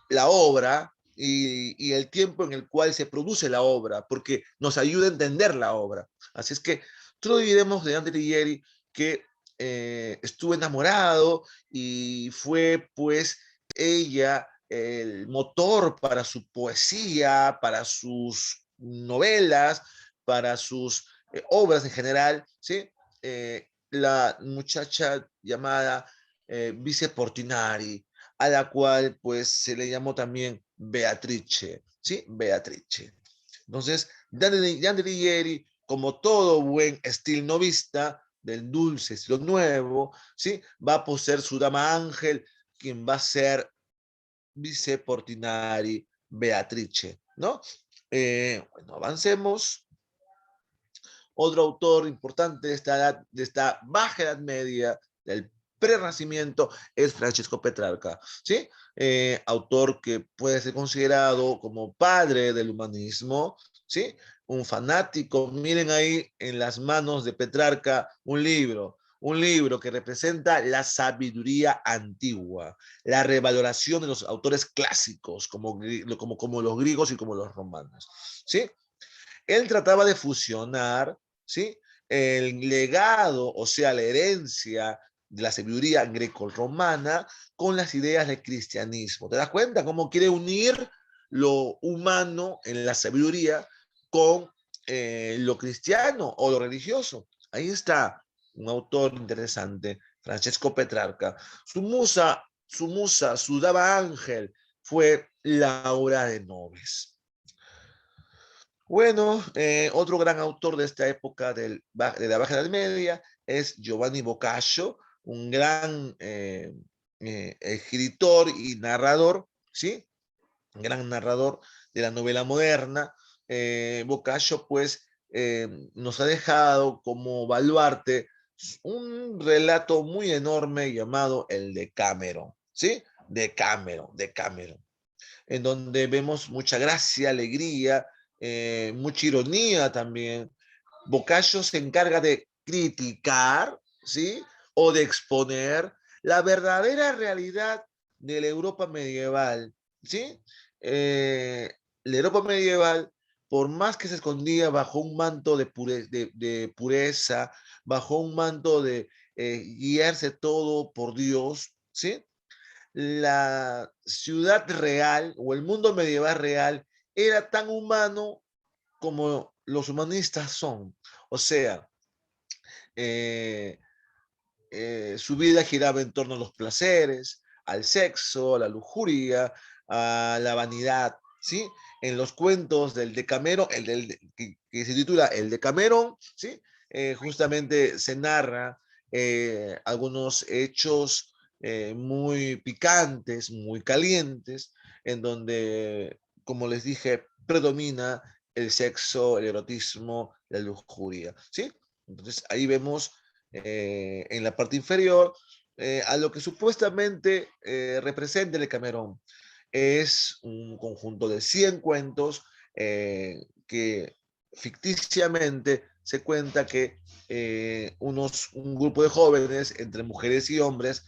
la obra y el tiempo en el cual se produce la obra, porque nos ayuda a entender la obra. Así es que todos diremos de Dante Alighieri que estuvo enamorado y fue pues ella el motor para su poesía, para sus novelas, para sus obras en general, ¿sí? La muchacha llamada Vice Portinari, a la cual pues se le llamó también Beatrice, ¿sí? Beatrice. Entonces, Dante Alighieri, como todo buen estilo novista, del dulce estilo nuevo, ¿sí? Va a poseer su dama ángel, quien va a ser Vice Portinari Beatrice, ¿no? Bueno, avancemos. Otro autor importante de esta baja edad media, del Prerrenacimiento, es Francesco Petrarca, ¿sí? Autor que puede ser considerado como padre del humanismo, ¿sí? Un fanático. Miren ahí en las manos de Petrarca un libro que representa la sabiduría antigua, la revaloración de los autores clásicos, como los griegos y como los romanos, ¿sí? Él trataba de fusionar, ¿sí? El legado, o sea, la herencia de la sabiduría greco-romana con las ideas del cristianismo. ¿Te das cuenta cómo quiere unir lo humano en la sabiduría con lo cristiano o lo religioso? Ahí está un autor interesante, Francesco Petrarca. Su dama ángel fue Laura de Noves. Bueno, otro gran autor de esta época de la Baja Edad Media es Giovanni Boccaccio, un gran escritor y narrador, ¿sí? Un gran narrador de la novela moderna. Boccaccio, pues, nos ha dejado como baluarte un relato muy enorme llamado el Decameron, ¿sí? Decameron, en donde vemos mucha gracia, alegría, mucha ironía también. Boccaccio se encarga de criticar, ¿sí? O de exponer la verdadera realidad de la Europa medieval, ¿sí? La Europa medieval, por más que se escondía bajo un manto de pureza, bajo un manto de guiarse todo por Dios, ¿sí? La ciudad real o el mundo medieval real era tan humano como los humanistas son. O sea, eh, su vida giraba en torno a los placeres, al sexo, a la lujuria, a la vanidad, ¿sí? En los cuentos del Decameron, que se titula El Decameron, ¿sí? Justamente se narra algunos hechos muy picantes, muy calientes, en donde, como les dije, predomina el sexo, el erotismo, la lujuria, ¿sí? Entonces ahí vemos en la parte inferior a lo que supuestamente representa el Decamerón. Es un conjunto de 100 cuentos que ficticiamente se cuenta que un grupo de jóvenes, entre mujeres y hombres,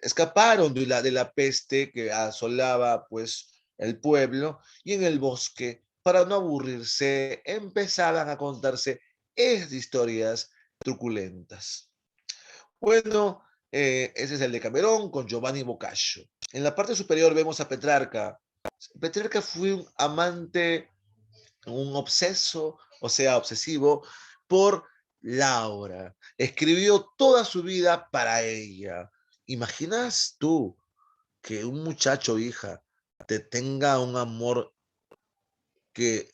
escaparon de la peste que asolaba pues el pueblo, y en el bosque, para no aburrirse, empezaban a contarse esas historias truculentas. Bueno, ese es el de Camerón con Giovanni Boccaccio. En la parte superior vemos a Petrarca. Petrarca fue un amante, un obseso, o sea, obsesivo, por Laura. Escribió toda su vida para ella. ¿Imaginas tú que un muchacho, hija, te tenga un amor que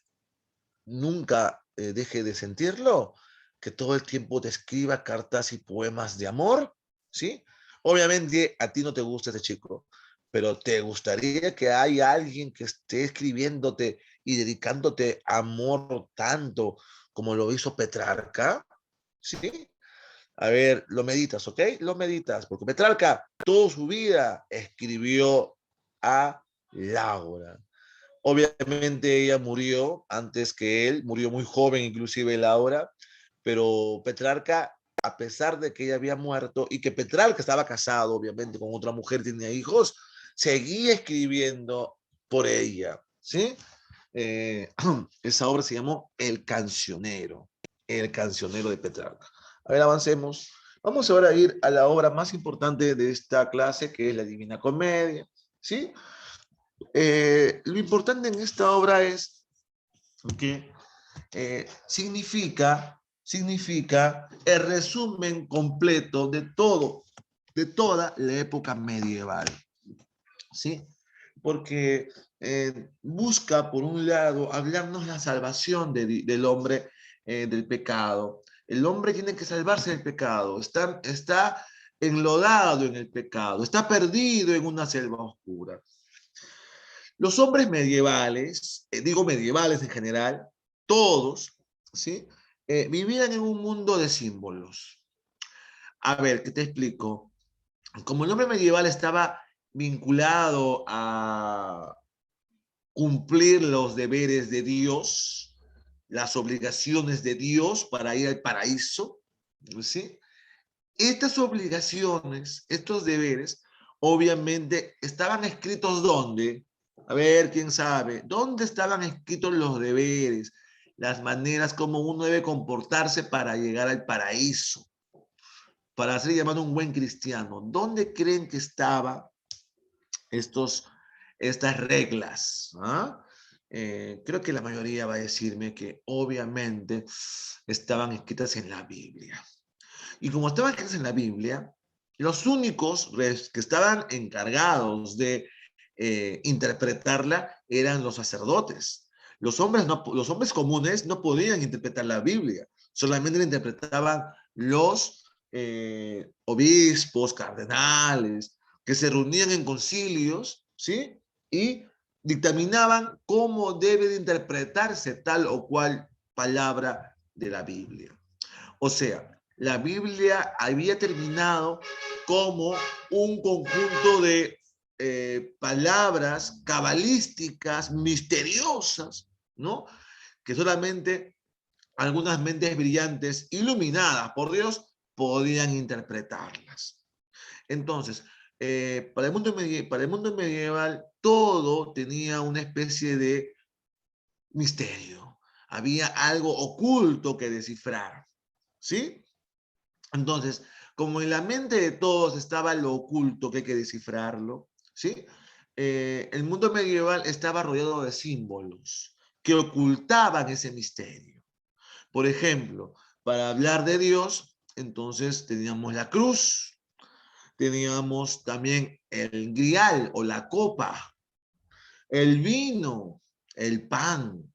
nunca deje de sentirlo, que todo el tiempo te escriba cartas y poemas de amor, ¿sí? Obviamente a ti no te gusta ese chico, pero ¿te gustaría que haya alguien que esté escribiéndote y dedicándote amor tanto como lo hizo Petrarca? ¿Sí? A ver, lo meditas, ¿ok? Lo meditas, porque Petrarca toda su vida escribió a Laura. Obviamente ella murió antes que él, murió muy joven, inclusive Laura, pero Petrarca, a pesar de que ella había muerto y que Petrarca estaba casado, obviamente, con otra mujer, tenía hijos, seguía escribiendo por ella, ¿sí? Eh, esa obra se llamó El Cancionero de Petrarca. A ver, avancemos. Vamos ahora a ir a la obra más importante de esta clase, que es la Divina Comedia, ¿sí? Lo importante en esta obra es que significa el resumen completo de todo, de toda la época medieval. ¿sí? Porque busca, por un lado, hablarnos la salvación del hombre del pecado. El hombre tiene que salvarse del pecado, está enlodado en el pecado, está perdido en una selva oscura. Los hombres medievales, digo medievales en general, todos, ¿sí? Vivían en un mundo de símbolos. A ver, ¿qué te explico? Como el hombre medieval estaba vinculado a cumplir los deberes de Dios, las obligaciones de Dios para ir al paraíso, ¿sí? Estas obligaciones, estos deberes, obviamente estaban escritos ¿dónde? A ver, quién sabe, ¿dónde estaban escritos los deberes, las maneras como uno debe comportarse para llegar al paraíso, para ser llamado un buen cristiano? ¿Dónde creen que estaban estos, estas reglas? ¿Ah? Creo que la mayoría va a decirme que obviamente estaban escritas en la Biblia. Y como estaban escritas en la Biblia, los únicos que estaban encargados de interpretarla eran los sacerdotes. Los hombres comunes no podían interpretar la Biblia, solamente la interpretaban los obispos, cardenales, que se reunían en concilios, ¿sí? Y dictaminaban cómo debe de interpretarse tal o cual palabra de la Biblia. O sea, la Biblia había terminado como un conjunto de palabras cabalísticas, misteriosas, ¿no? Que solamente algunas mentes brillantes, iluminadas por Dios, podían interpretarlas. Entonces, para el mundo medieval, todo tenía una especie de misterio. Había algo oculto que descifrar, ¿sí? Entonces, como en la mente de todos estaba lo oculto que hay que descifrarlo, ¿sí? El mundo medieval estaba rodeado de símbolos que ocultaban ese misterio. Por ejemplo, para hablar de Dios, entonces teníamos la cruz, teníamos también el grial o la copa, el vino, el pan,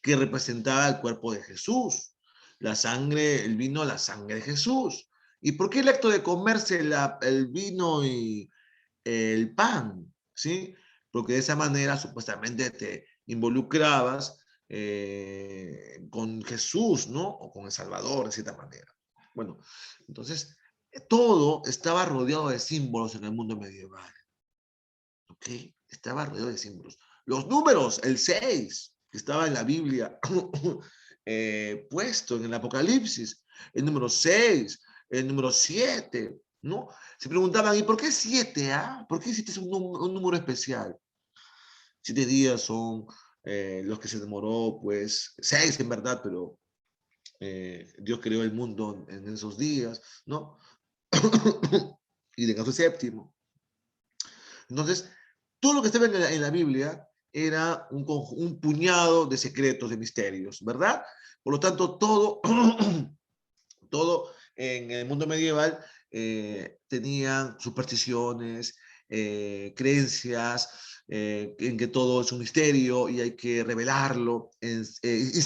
que representaba el cuerpo de Jesús, la sangre, el vino, la sangre de Jesús. ¿Y por qué el acto de comerse el vino y el pan? ¿Sí? Porque de esa manera supuestamente te involucrabas con Jesús, ¿no? O con el Salvador, de cierta manera. Bueno, entonces todo estaba rodeado de símbolos en el mundo medieval. ¿Ok? Estaba rodeado de símbolos. Los números, el 6 que estaba en la Biblia, puesto en el Apocalipsis, el número 6, el número 7, ¿no? Se preguntaban, ¿y por qué 7? Ah? ¿Por qué 7 es un número especial? 7 días son los que se demoró, pues, 6 en verdad, pero Dios creó el mundo en esos días, ¿no? Y de caso séptimo. Entonces, todo lo que estaba en la Biblia era un puñado de secretos, de misterios, ¿verdad? Por lo tanto, todo, todo en el mundo medieval tenían supersticiones, creencias, en que todo es un misterio y hay que revelarlo,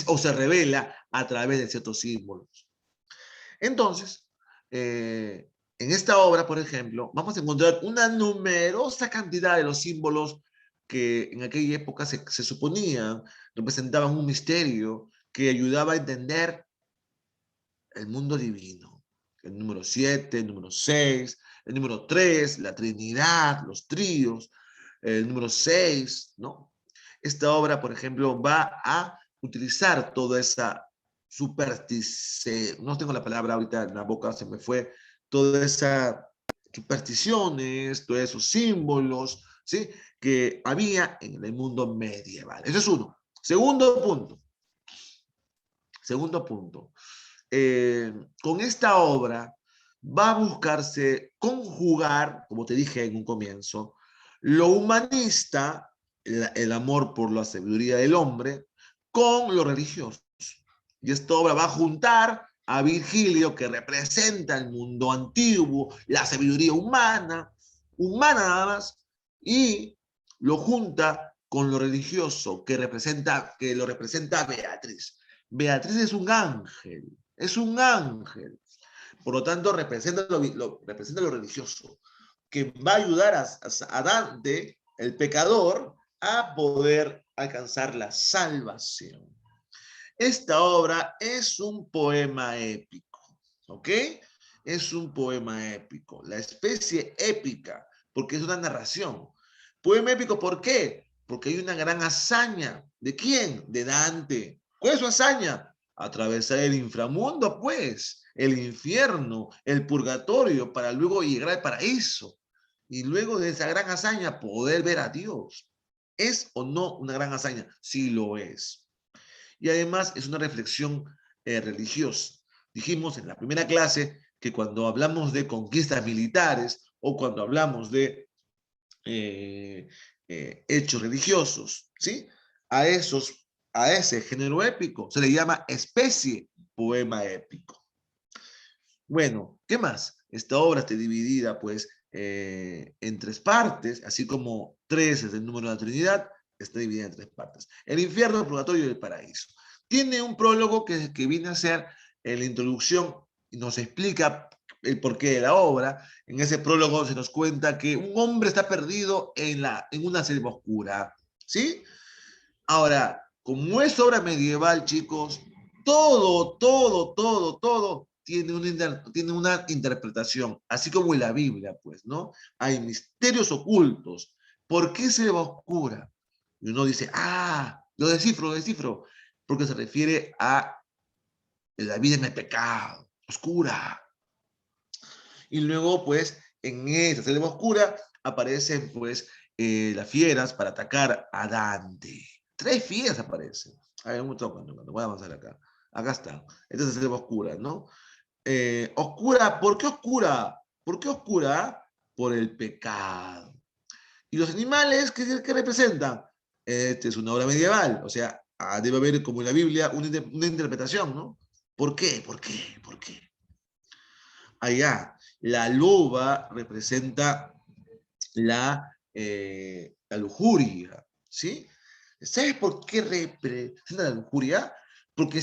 o se revela a través de ciertos símbolos. Entonces, en esta obra, por ejemplo, vamos a encontrar una numerosa cantidad de los símbolos que en aquella época se suponían representaban un misterio que ayudaba a entender el mundo divino. El número 7, el número 6, el número 3, la Trinidad, los tríos, el número 6, ¿no? Esta obra, por ejemplo, va a utilizar toda esa superstición, no tengo la palabra ahorita en la boca, se me fue, toda esa supersticiones, todos esos símbolos, ¿sí? Que había en el mundo medieval. Eso es uno. Segundo punto. Segundo punto. Con esta obra va a buscarse conjugar, como te dije en un comienzo, lo humanista, el amor por la sabiduría del hombre, con lo religioso. Y esta obra va a juntar a Virgilio, que representa el mundo antiguo, la sabiduría humana, humana nada más, y lo junta con lo religioso que lo representa Beatriz. Beatriz es un ángel. Por lo tanto, representa lo religioso, que va a ayudar a Dante, el pecador, a poder alcanzar la salvación. Esta obra es un poema épico, ¿ok? Es un poema épico, la especie épica, porque es una narración. Poema épico, ¿por qué? Porque hay una gran hazaña. ¿De quién? De Dante. ¿Cuál es su hazaña? Atravesar el inframundo, pues, el infierno, el purgatorio, para luego llegar al paraíso. Y luego de esa gran hazaña, poder ver a Dios. ¿Es o no una gran hazaña? Sí lo es. Y además es una reflexión religiosa. Dijimos en la primera clase que cuando hablamos de conquistas militares o cuando hablamos de hechos religiosos, ¿sí? A ese género épico se le llama especie poema épico. Bueno, ¿qué más? Esta obra está dividida, pues, en tres partes, así como tres es el número de la Trinidad, está dividida en tres partes. El infierno, el purgatorio y el paraíso. Tiene un prólogo que viene a ser la introducción y nos explica el porqué de la obra. En ese prólogo se nos cuenta que un hombre está perdido en una selva oscura, ¿sí? Ahora, como es obra medieval, chicos, todo tiene una interpretación, así como en la Biblia, pues, ¿no? Hay misterios ocultos. ¿Por qué selva oscura? Y uno dice, lo descifro, porque se refiere a la vida en el pecado, oscura. Y luego, pues, en esa selva oscura aparecen, pues, las fieras para atacar a Dante. Tres fieras aparecen. A ver, un momento, voy a avanzar acá. Acá está. Esta es la selva oscura, ¿no? Oscura, ¿por qué oscura? ¿Por qué oscura? Por el pecado. ¿Y los animales qué representan? Esta es una obra medieval, o sea, debe haber, como en la Biblia, una interpretación, ¿no? ¿Por qué? ¿Por qué? ¿Por qué? Allá, la loba representa la lujuria, ¿sí? ¿Sabes por qué representa la lujuria? Porque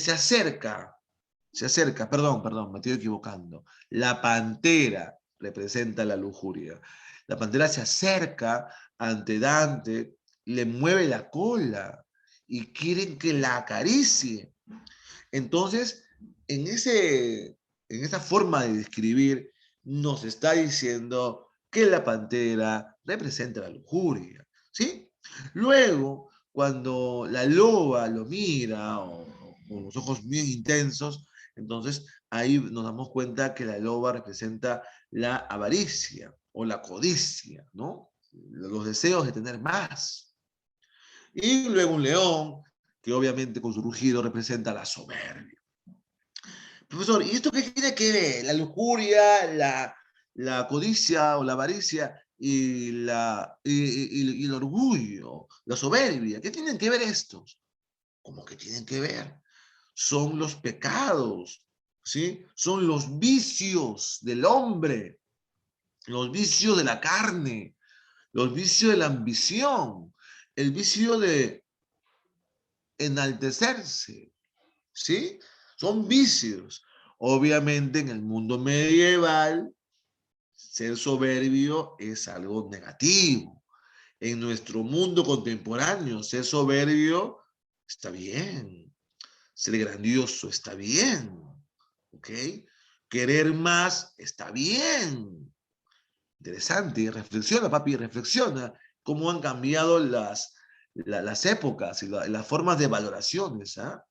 perdón, me estoy equivocando. La pantera representa la lujuria. La pantera se acerca ante Dante, le mueve la cola y quieren que la acaricie. Entonces, en, ese, en esa forma de describir, nos está diciendo que la pantera representa la lujuria, ¿sí? Luego, cuando la loba lo mira, o con los ojos bien intensos, entonces ahí nos damos cuenta que la loba representa la avaricia o la codicia, ¿no? Los deseos de tener más. Y luego un león, que obviamente con su rugido representa la soberbia. Profesor, ¿y esto qué tiene que ver? La lujuria, la codicia o la avaricia y el orgullo, la soberbia. ¿Qué tienen que ver estos? ¿Cómo que tienen que ver? Son los pecados, ¿sí? Son los vicios del hombre, los vicios de la carne, los vicios de la ambición, el vicio de enaltecerse, ¿sí? Son vicios. Obviamente en el mundo medieval, ser soberbio es algo negativo. En nuestro mundo contemporáneo, ser soberbio está bien. Ser grandioso está bien. ¿Ok? Querer más está bien. Interesante. Reflexiona, papi, reflexiona cómo han cambiado las épocas y las formas de valoraciones. ¿Ah?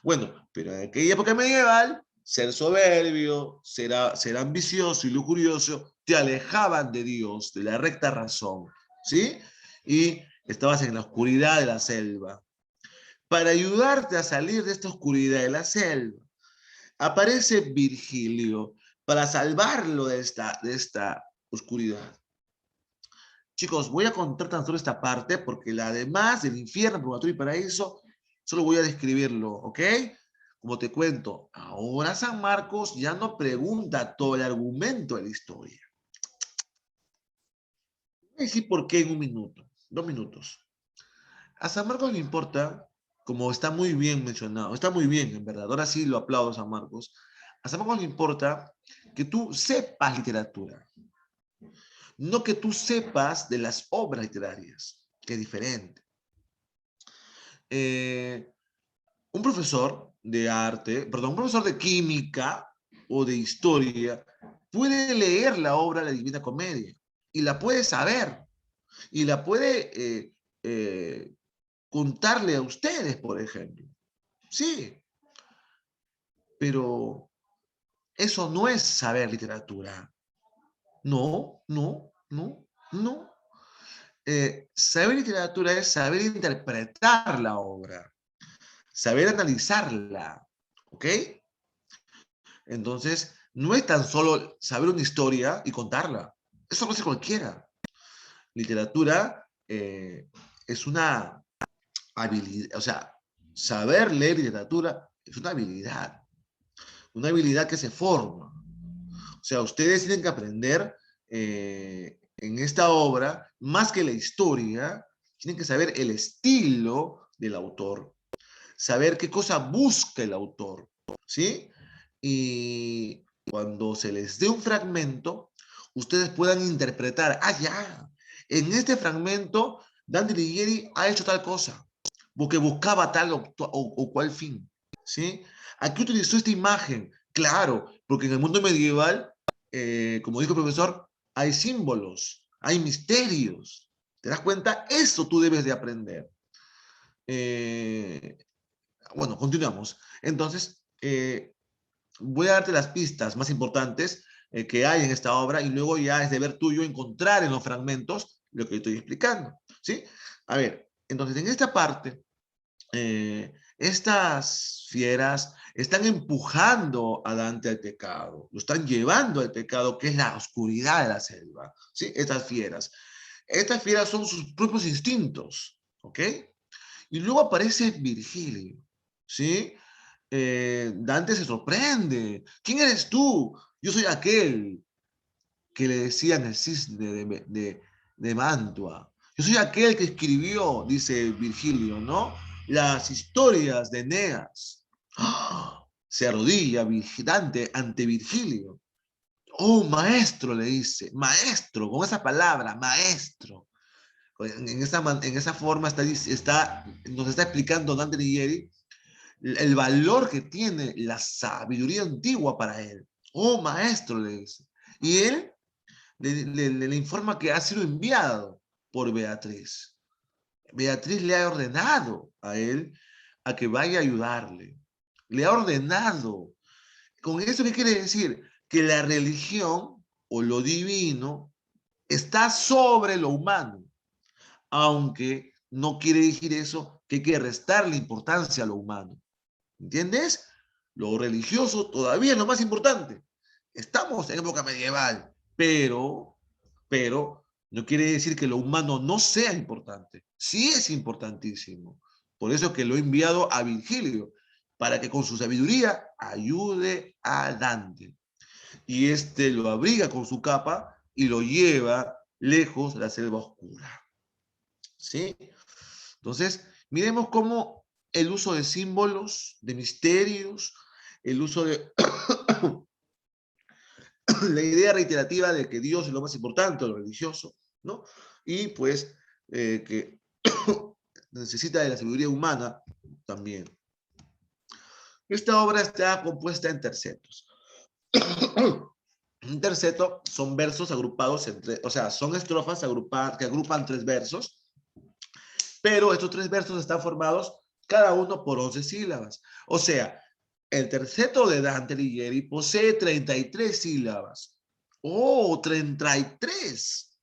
Bueno, pero en aquella época medieval, ser soberbio, ser ambicioso y lujurioso, te alejaban de Dios, de la recta razón, ¿sí? Y estabas en la oscuridad de la selva. Para ayudarte a salir de esta oscuridad de la selva, aparece Virgilio para salvarlo de esta oscuridad. Chicos, voy a contar tan solo esta parte porque la demás del infierno, purgatorio y paraíso, solo voy a describirlo, ¿ok? Como te cuento, ahora San Marcos ya no pregunta todo el argumento de la historia. a decir por qué en un minuto, 2 minutos. A San Marcos le importa, como está muy bien mencionado, está muy bien, en verdad, ahora sí lo aplaudo a San Marcos. A San Marcos le importa que tú sepas literatura, no que tú sepas de las obras literarias, que es diferente. Eh, un profesor de arte, perdón, un profesor de química o de historia puede leer la obra de la Divina Comedia y la puede saber y la puede contarle a ustedes, por ejemplo. Sí, pero eso no es saber literatura. No, no, no, no. Saber literatura es saber interpretar la obra, saber analizarla, ¿ok? Entonces, no es tan solo saber una historia y contarla. Eso lo hace cualquiera. Literatura es una habilidad, o sea, saber leer literatura es una habilidad que se forma. O sea, ustedes tienen que aprender en esta obra, más que la historia, tienen que saber el estilo del autor, saber qué cosa busca el autor, ¿sí? Y cuando se les dé un fragmento, ustedes puedan interpretar, ah, ya, en este fragmento Dante Alighieri ha hecho tal cosa, porque buscaba tal o cual fin, ¿sí? Aquí utilizó esta imagen, claro, porque en el mundo medieval, como dijo el profesor, hay símbolos, hay misterios. ¿Te das cuenta? Eso tú debes de aprender. Eh, bueno, continuamos. Entonces, voy a darte las pistas más importantes que hay en esta obra y luego ya es deber tuyo encontrar en los fragmentos lo que estoy explicando, ¿sí? A ver, entonces en esta parte, estas fieras están empujando a Dante al pecado, lo están llevando al pecado, que es la oscuridad de la selva, ¿sí? Estas fieras. Estas fieras son sus propios instintos, ¿ok? Y luego aparece Virgilio, ¿sí? Dante se sorprende. ¿Quién eres tú? Yo soy aquel que le decían el cisne de Mantua. Yo soy aquel que escribió, dice Virgilio, ¿no? Las historias de Eneas. ¡Ah! Se arrodilla Dante ante Virgilio. Oh, maestro, le dice, maestro, con esa palabra, maestro. En esa forma nos está explicando Dante Alighieri el valor que tiene la sabiduría antigua para él. Oh, maestro, le dice. Y él le informa que ha sido enviado por Beatriz. Beatriz le ha ordenado a él a que vaya a ayudarle. Le ha ordenado. ¿Con eso qué quiere decir? Que la religión o lo divino está sobre lo humano, aunque no quiere decir eso que hay que restarle importancia a lo humano. ¿Entiendes? Lo religioso todavía es lo más importante. Estamos en época medieval, pero no quiere decir que lo humano no sea importante. Sí es importantísimo. Por eso que lo he enviado a Virgilio, para que con su sabiduría ayude a Dante. Y este lo abriga con su capa y lo lleva lejos de la selva oscura. ¿Sí? Entonces, miremos cómo el uso de símbolos, de misterios, el uso de la idea reiterativa de que Dios es lo más importante, lo religioso, ¿no? Y pues que necesita de la sabiduría humana también. Esta obra está compuesta en tercetos. Un terceto son versos agrupados entre, o sea, son estrofas que agrupan 3 versos, pero estos 3 versos están formados cada uno por 11 sílabas. O sea, el terceto de Dante Alighieri posee 33 sílabas. ¡Oh, 33!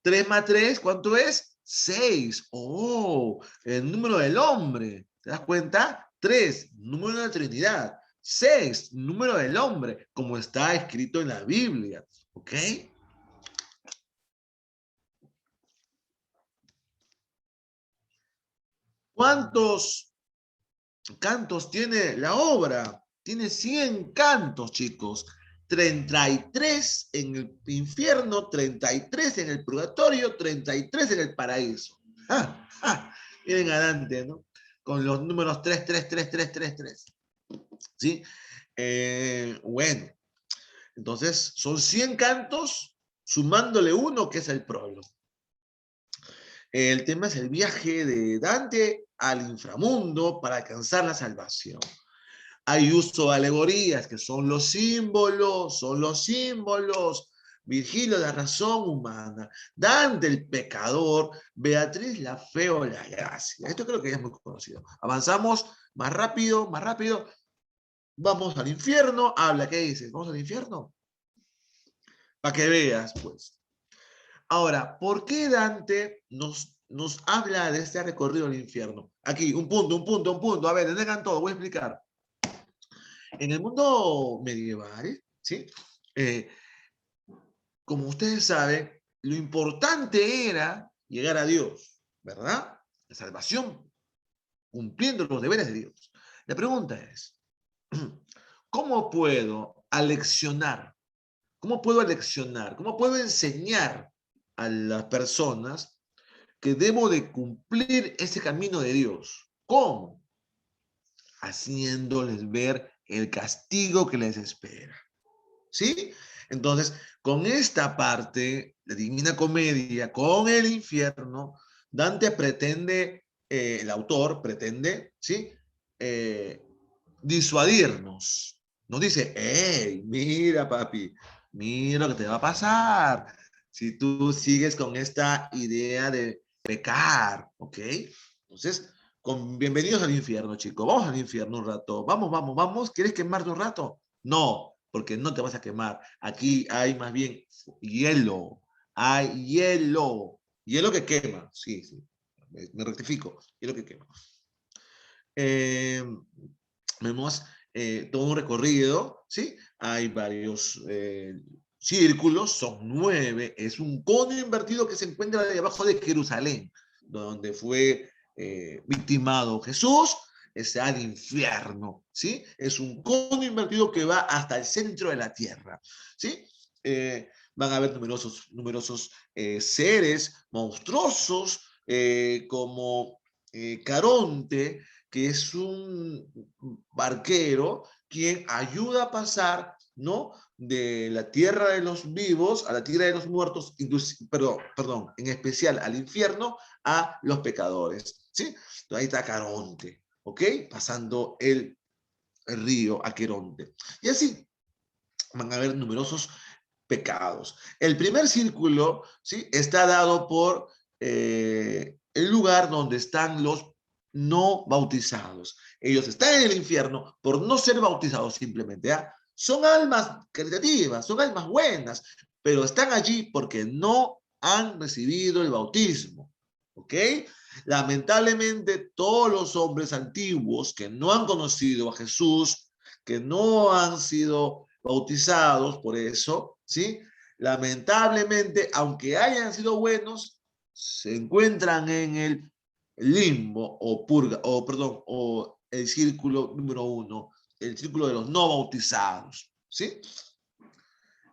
3 más 3, ¿cuánto es? 6. ¡Oh, el número del hombre! ¿Te das cuenta? 3, número de la Trinidad. 6, número del hombre, como está escrito en la Biblia. ¿Ok? ¿Cuántos cantos tiene la obra? Tiene 100 cantos, chicos. 33 en el infierno, 33 en el purgatorio, 33 en el paraíso. ¡Ah! ¡Ah! Miren a Dante, ¿no? Con los números 3, 3, 3, 3, 3, 3. ¿Sí? Bueno, entonces son 100 cantos sumándole uno que es el prólogo. El tema es el viaje de Dante al inframundo para alcanzar la salvación. Hay uso de alegorías que son los símbolos, Virgilio, la razón humana, Dante, el pecador, Beatriz, la fe o la gracia. Esto creo que ya es muy conocido. Avanzamos más rápido, más rápido. Vamos al infierno. Habla, ¿qué dices? ¿Vamos al infierno? Para que veas, pues. Ahora, ¿por qué Dante nos habla de este recorrido al infierno? Aquí, un punto. A ver, detengan todo, voy a explicar. En el mundo medieval, ¿sí? Como ustedes saben, lo importante era llegar a Dios, ¿verdad? La salvación, cumpliendo los deberes de Dios. La pregunta es, ¿cómo puedo aleccionar? ¿Cómo puedo aleccionar? ¿Cómo puedo enseñar a las personas que debo de cumplir ese camino de Dios? ¿Cómo? Haciéndoles ver el castigo que les espera. ¿Sí? Entonces, con esta parte, la Divina Comedia, con el infierno, Dante pretende, el autor pretende, ¿sí? Disuadirnos. Nos dice, hey, mira papi, mira lo que te va a pasar si tú sigues con esta idea de pecar, ¿ok? Entonces, bienvenidos al infierno, chicos. Vamos al infierno un rato. Vamos. ¿Quieres quemarte un rato? No, porque no te vas a quemar. Aquí hay más bien hielo. Hay hielo. Hielo que quema. Sí. Me rectifico. Hielo que quema. Vemos todo un recorrido, ¿sí? Hay varios círculos, son 9. Es un cono invertido que se encuentra debajo de Jerusalén, donde fue victimado Jesús. Está el infierno, ¿sí? Es un cono invertido que va hasta el centro de la tierra, ¿sí? Van a haber numerosos seres monstruosos como Caronte, que es un barquero quien ayuda a pasar, ¿no? De la tierra de los vivos a la tierra de los muertos, perdón, en especial al infierno, a los pecadores, ¿sí? Entonces ahí está Caronte, ¿ok? Pasando el río Aqueronte. Y así van a haber numerosos pecados. El primer círculo, ¿sí? Está dado por el lugar donde están los no bautizados. Ellos están en el infierno por no ser bautizados simplemente. ¿Ah? Son almas caritativas, son almas buenas, pero están allí porque no han recibido el bautismo. ¿Ok? Lamentablemente, todos los hombres antiguos que no han conocido a Jesús, que no han sido bautizados por eso, ¿sí? Lamentablemente, aunque hayan sido buenos, se encuentran en el limbo o el círculo número 1, el círculo de los no bautizados, ¿sí?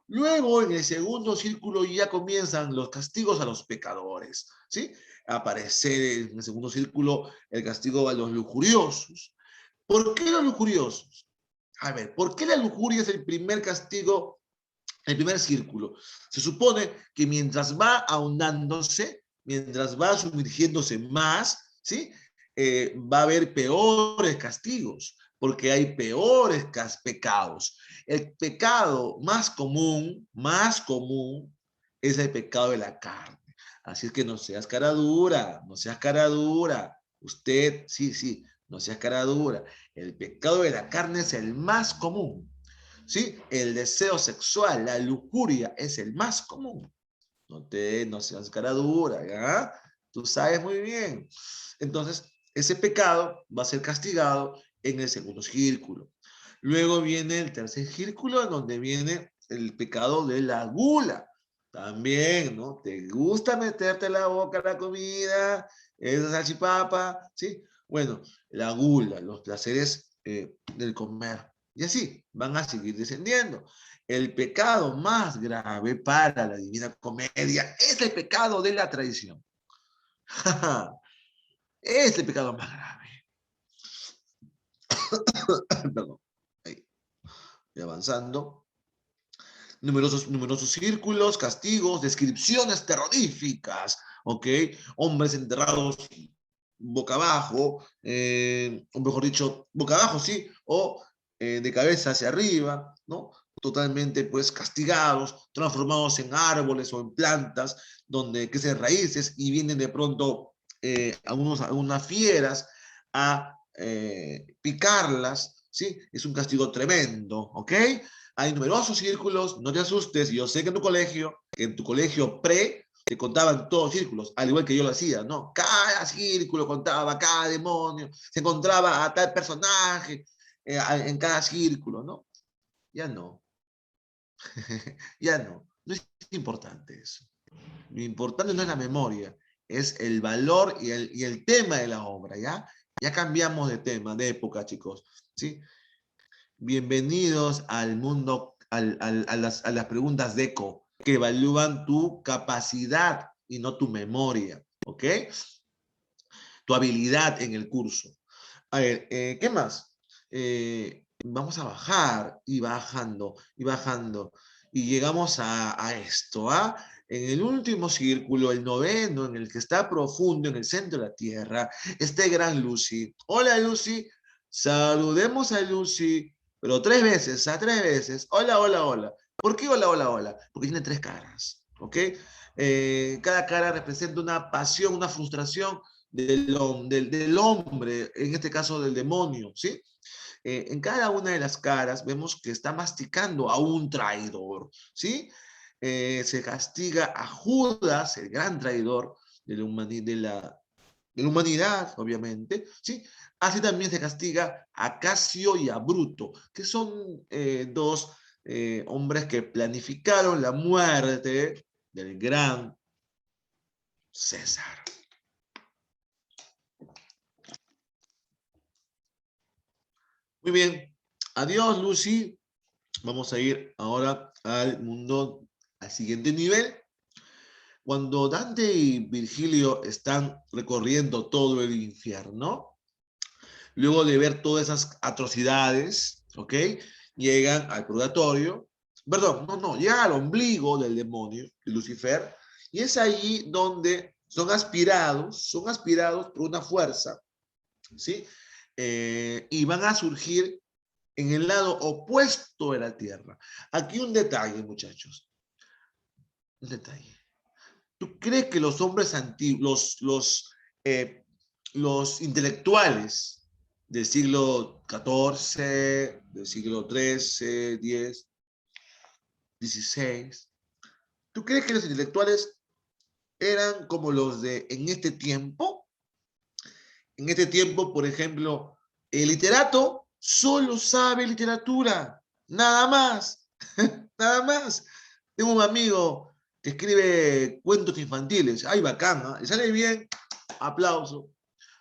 Luego, en el segundo círculo ya comienzan los castigos a los pecadores, ¿sí? Aparecer en el segundo círculo el castigo a los lujuriosos. ¿Por qué los lujuriosos? A ver, ¿por qué la lujuria es el primer castigo, el primer círculo? Se supone que mientras va ahondándose, mientras va sumergiéndose más, ¿sí? Va a haber peores castigos, porque hay peores pecados. El pecado más común, es el pecado de la carne. Así es que no seas cara dura, no seas cara dura. Usted, sí, no seas cara dura. El pecado de la carne es el más común. ¿Sí? El deseo sexual, la lujuria es el más común. No seas cara dura, ¿ya? Tú sabes muy bien. Entonces, ese pecado va a ser castigado en el segundo círculo. Luego viene el tercer círculo, en donde viene el pecado de la gula. También, ¿no? ¿Te gusta meterte en la boca la comida, esa salchipapa? ¿Sí? Bueno, la gula, los placeres del comer. Y así van a seguir descendiendo. El pecado más grave para la Divina Comedia es el pecado de la traición. Es el pecado más grave. Perdón. Ahí, voy avanzando. Numerosos círculos, castigos, descripciones terroríficas, ¿ok? Hombres enterrados boca abajo, o mejor dicho, boca abajo, sí, o de cabeza hacia arriba, ¿no? Totalmente, pues, castigados, transformados en árboles o en plantas, donde crecen raíces y vienen de pronto algunas fieras a picarlas, ¿sí? Es un castigo tremendo, ¿ok? Hay numerosos círculos, no te asustes, yo sé que en tu colegio pre, te contaban todos círculos, al igual que yo lo hacía, ¿no? Cada círculo contaba, cada demonio, se encontraba a tal personaje en cada círculo, ¿no? Ya no, ya no, no es importante eso. Lo importante no es la memoria, es el valor y el tema de la obra, ¿ya? Ya cambiamos de tema, de época, chicos, ¿sí? Bienvenidos al mundo, a las preguntas de ECO, que evalúan tu capacidad y no tu memoria, ¿ok? Tu habilidad en el curso. A ver, ¿qué más? Vamos a bajar y bajando y bajando. Y llegamos a esto, ¿ah? En el último círculo, el noveno, en el que está profundo, en el centro de la Tierra, está el gran Lucy. Hola, Lucy. Saludemos a Lucy, pero tres veces, a tres veces. Hola, hola, hola. ¿Por qué hola, hola, hola? Porque tiene tres caras, ¿ok? Cada cara representa una pasión, una frustración del hombre, en este caso del demonio, ¿sí? En cada una de las caras vemos que está masticando a un traidor, ¿sí? Se castiga a Judas, el gran traidor de de la humanidad, obviamente, ¿sí? Así también se castiga a Casio y a Bruto, que son dos hombres que planificaron la muerte del gran César. Muy bien. Adiós, Lucy. Vamos a ir ahora al mundo, al siguiente nivel. Cuando Dante y Virgilio están recorriendo todo el infierno, luego de ver todas esas atrocidades, ¿ok? Llegan al purgatorio, perdón, no, llegan al ombligo del demonio, de Lucifer, y es allí donde son aspirados por una fuerza, ¿sí? Y van a surgir en el lado opuesto de la Tierra. Aquí un detalle, muchachos. Un detalle. ¿Tú crees que los hombres antiguos, los intelectuales del siglo XIV, del siglo XIII, X, XVI, ¿tú crees que los intelectuales eran como los de en este tiempo? En este tiempo, por ejemplo, el literato solo sabe literatura, nada más, nada más. Tengo un amigo que escribe cuentos infantiles, ay, bacán, ¿eh? Y sale bien, aplauso.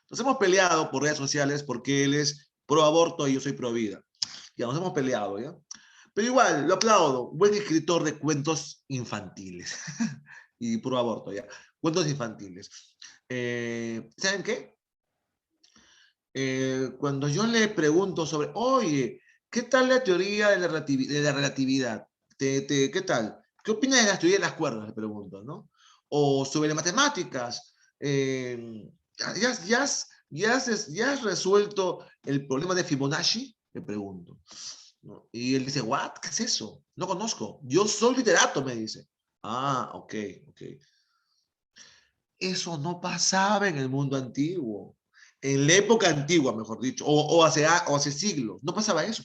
Nos hemos peleado por redes sociales porque él es pro aborto y yo soy pro vida. Ya nos hemos peleado, ¿ya? Pero igual, lo aplaudo, buen escritor de cuentos infantiles y pro aborto, ¿ya? Cuentos infantiles. ¿Saben qué? Cuando yo le pregunto sobre, oye, ¿qué tal la teoría de la relatividad? ¿Qué tal? ¿Qué opinas de la teoría de las cuerdas? Le pregunto, ¿no? O sobre las matemáticas. ¿Ya has resuelto el problema de Fibonacci? Le pregunto. ¿No? Y él dice, ¿what? ¿Qué es eso? No conozco. Yo soy literato, me dice. Ah, ok, ok. Eso no pasaba en el mundo antiguo. En la época antigua, mejor dicho, o hace siglos. No pasaba eso.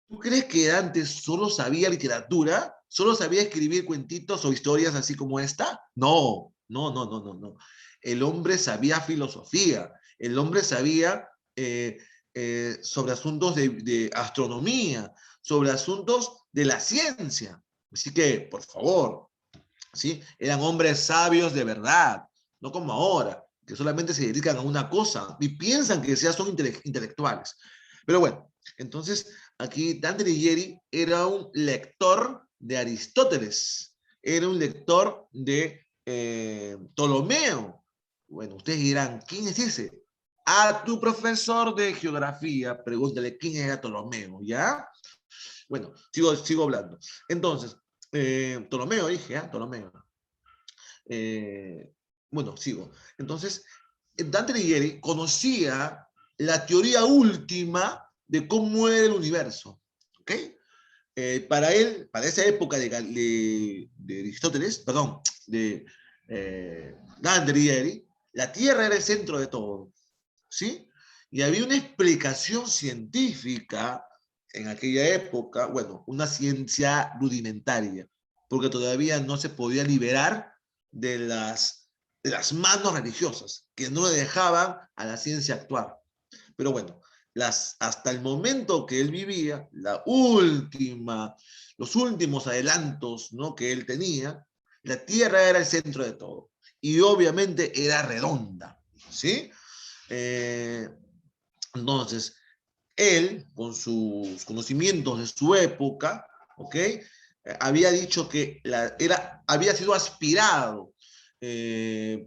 ¿Tú crees que antes solo sabía literatura? ¿Solo sabía escribir cuentitos o historias así como esta? No, no, no, no, no, no. El hombre sabía filosofía. El hombre sabía sobre asuntos de astronomía, sobre asuntos de la ciencia. Así que, por favor, ¿sí? Eran hombres sabios de verdad, no como ahora, que solamente se dedican a una cosa y piensan que ya son intelectuales. Pero bueno, Entonces, aquí Dante Alighieri era un lector de Aristóteles, era un lector de Ptolomeo. Bueno, ustedes dirán, ¿quién es ese? A tu profesor de geografía, pregúntale quién era Ptolomeo, ¿ya? Bueno, sigo hablando. Entonces, Ptolomeo, dije, ¿ah? Ptolomeo. Eh, bueno, sigo. Entonces, Dante Alighieri conocía la teoría última de cómo era el universo. ¿Ok? Para él, para esa época de Aristóteles, perdón, de Dante Alighieri, la Tierra era el centro de todo. ¿Sí? Y había una explicación científica en aquella época, bueno, una ciencia rudimentaria, porque todavía no se podía liberar de las manos religiosas, que no le dejaban a la ciencia actuar. Pero bueno, hasta el momento que él vivía, los últimos adelantos, ¿no?, que él tenía, la Tierra era el centro de todo. Y obviamente era redonda, ¿sí? Eh, entonces, él, con sus conocimientos de su época, ¿ok? Había dicho que había sido aspirado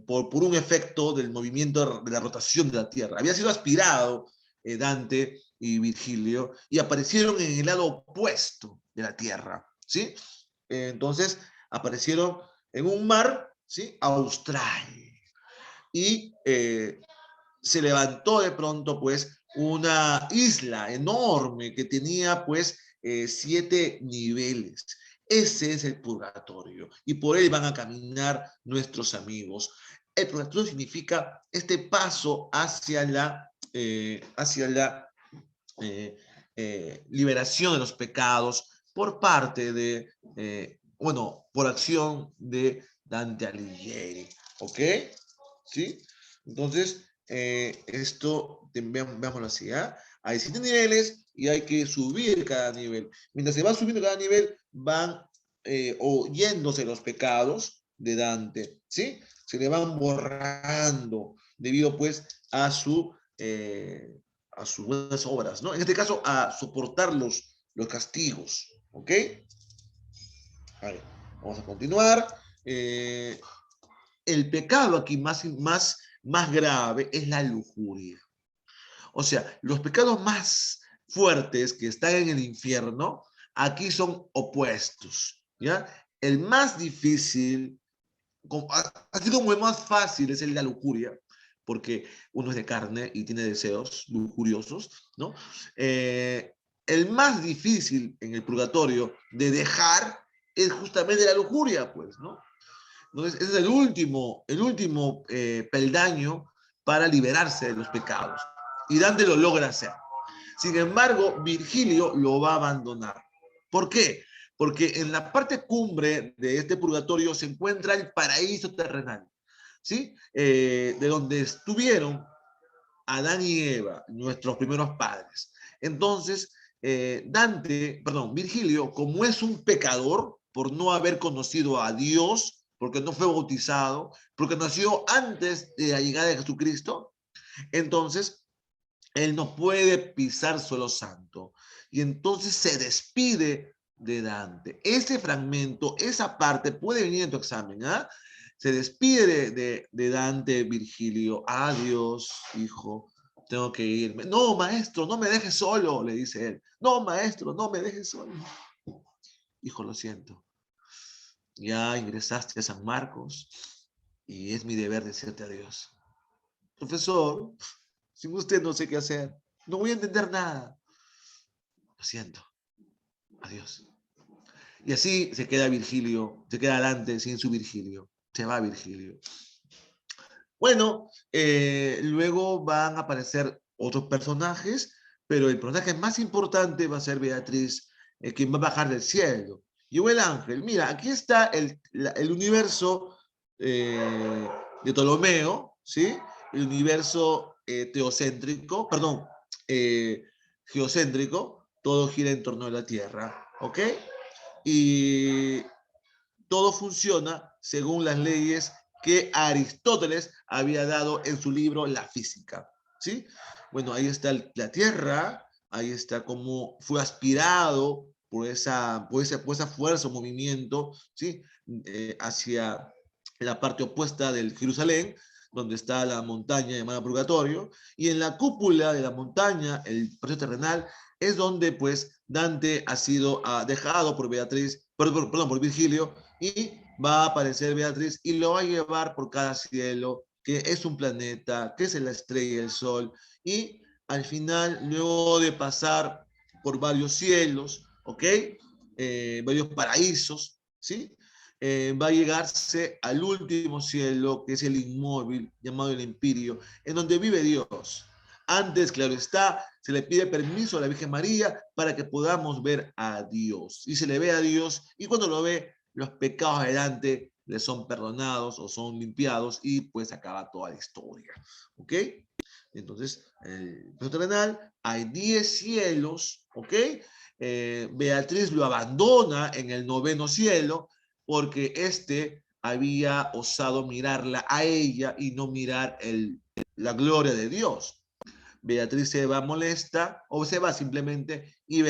por un efecto del movimiento de la rotación de la Tierra. Había sido aspirado Dante y Virgilio y aparecieron en el lado opuesto de la Tierra, ¿sí? Entonces, aparecieron en un mar, ¿sí?, austral. Y se levantó de pronto, pues, una isla enorme que tenía, pues, 7 niveles. Ese es el purgatorio y por él van a caminar nuestros amigos. El purgatorio significa este paso hacia la liberación de los pecados por parte de, bueno, por acción de Dante Alighieri. ¿Ok? ¿Sí? Entonces, esto, veámoslo así, ¿ah? Hay 7 niveles y hay que subir cada nivel. Mientras se va subiendo cada nivel, van oyéndose los pecados de Dante, ¿sí? Se le van borrando debido, pues, a sus buenas obras, ¿no? En este caso, a soportar los castigos, ¿ok? Vale, vamos a continuar. El pecado aquí más grave es la lujuria. O sea, los pecados más fuertes que están en el infierno, aquí son opuestos, ¿ya? El más difícil, así como el más fácil es el de la lujuria, porque uno es de carne y tiene deseos lujuriosos, ¿no? El más difícil en el purgatorio de dejar es justamente la lujuria, pues, ¿no? Entonces, ese es el último peldaño para liberarse de los pecados. Y Dante lo logra hacer. Sin embargo, Virgilio lo va a abandonar. ¿Por qué? Porque en la parte cumbre de este purgatorio se encuentra el paraíso terrenal, ¿sí? De donde estuvieron Adán y Eva, nuestros primeros padres. Entonces, Virgilio, como es un pecador por no haber conocido a Dios, porque no fue bautizado, porque nació antes de la llegada de Jesucristo, entonces él no puede pisar suelo santo. Y entonces se despide de Dante. Ese fragmento, esa parte puede venir en tu examen, ¿ah? Se despide de Dante Virgilio. Adiós, hijo, tengo que irme. No, maestro, no me dejes solo, le dice él. No, maestro, no me dejes solo. Hijo, lo siento. Ya ingresaste a San Marcos y es mi deber decirte adiós. Profesor, sin usted no sé qué hacer. No voy a entender nada. Lo siento. Adiós. Y así se queda Virgilio, se queda Dante sin su Virgilio. Se va Virgilio. Bueno, luego van a aparecer otros personajes, pero el personaje más importante va a ser Beatriz, quien va a bajar del cielo. Llegó el ángel. Mira, aquí está el universo de Ptolomeo, ¿sí? El universo teocéntrico, perdón, geocéntrico, todo gira en torno a la Tierra, ¿ok? Y todo funciona según las leyes que Aristóteles había dado en su libro La Física, ¿sí? Bueno, ahí está la Tierra, ahí está cómo fue aspirado por esa fuerza o movimiento, ¿sí? Hacia la parte opuesta del Jerusalén, donde está la montaña llamada Purgatorio, y en la cúpula de la montaña, el paraíso terrenal, es donde pues Dante ha sido dejado por Beatriz, perdón, por Virgilio, y va a aparecer Beatriz y lo va a llevar por cada cielo, que es un planeta, que es la estrella, el sol, y al final, luego de pasar por varios cielos, ¿ok? Varios paraísos, ¿sí? Va a llegarse al último cielo, que es el inmóvil, llamado el Empirio, en donde vive Dios. Antes, claro está, se le pide permiso a la Virgen María para que podamos ver a Dios. Y se le ve a Dios, y cuando lo ve, los pecados adelante le son perdonados o son limpiados, y pues acaba toda la historia. ¿Ok? Entonces, el proceso terrenal, hay 10 cielos, ¿ok? Beatriz lo abandona en el 9º cielo porque había osado mirarla a ella y no mirar la gloria de Dios. Beatriz se va molesta o se va simplemente y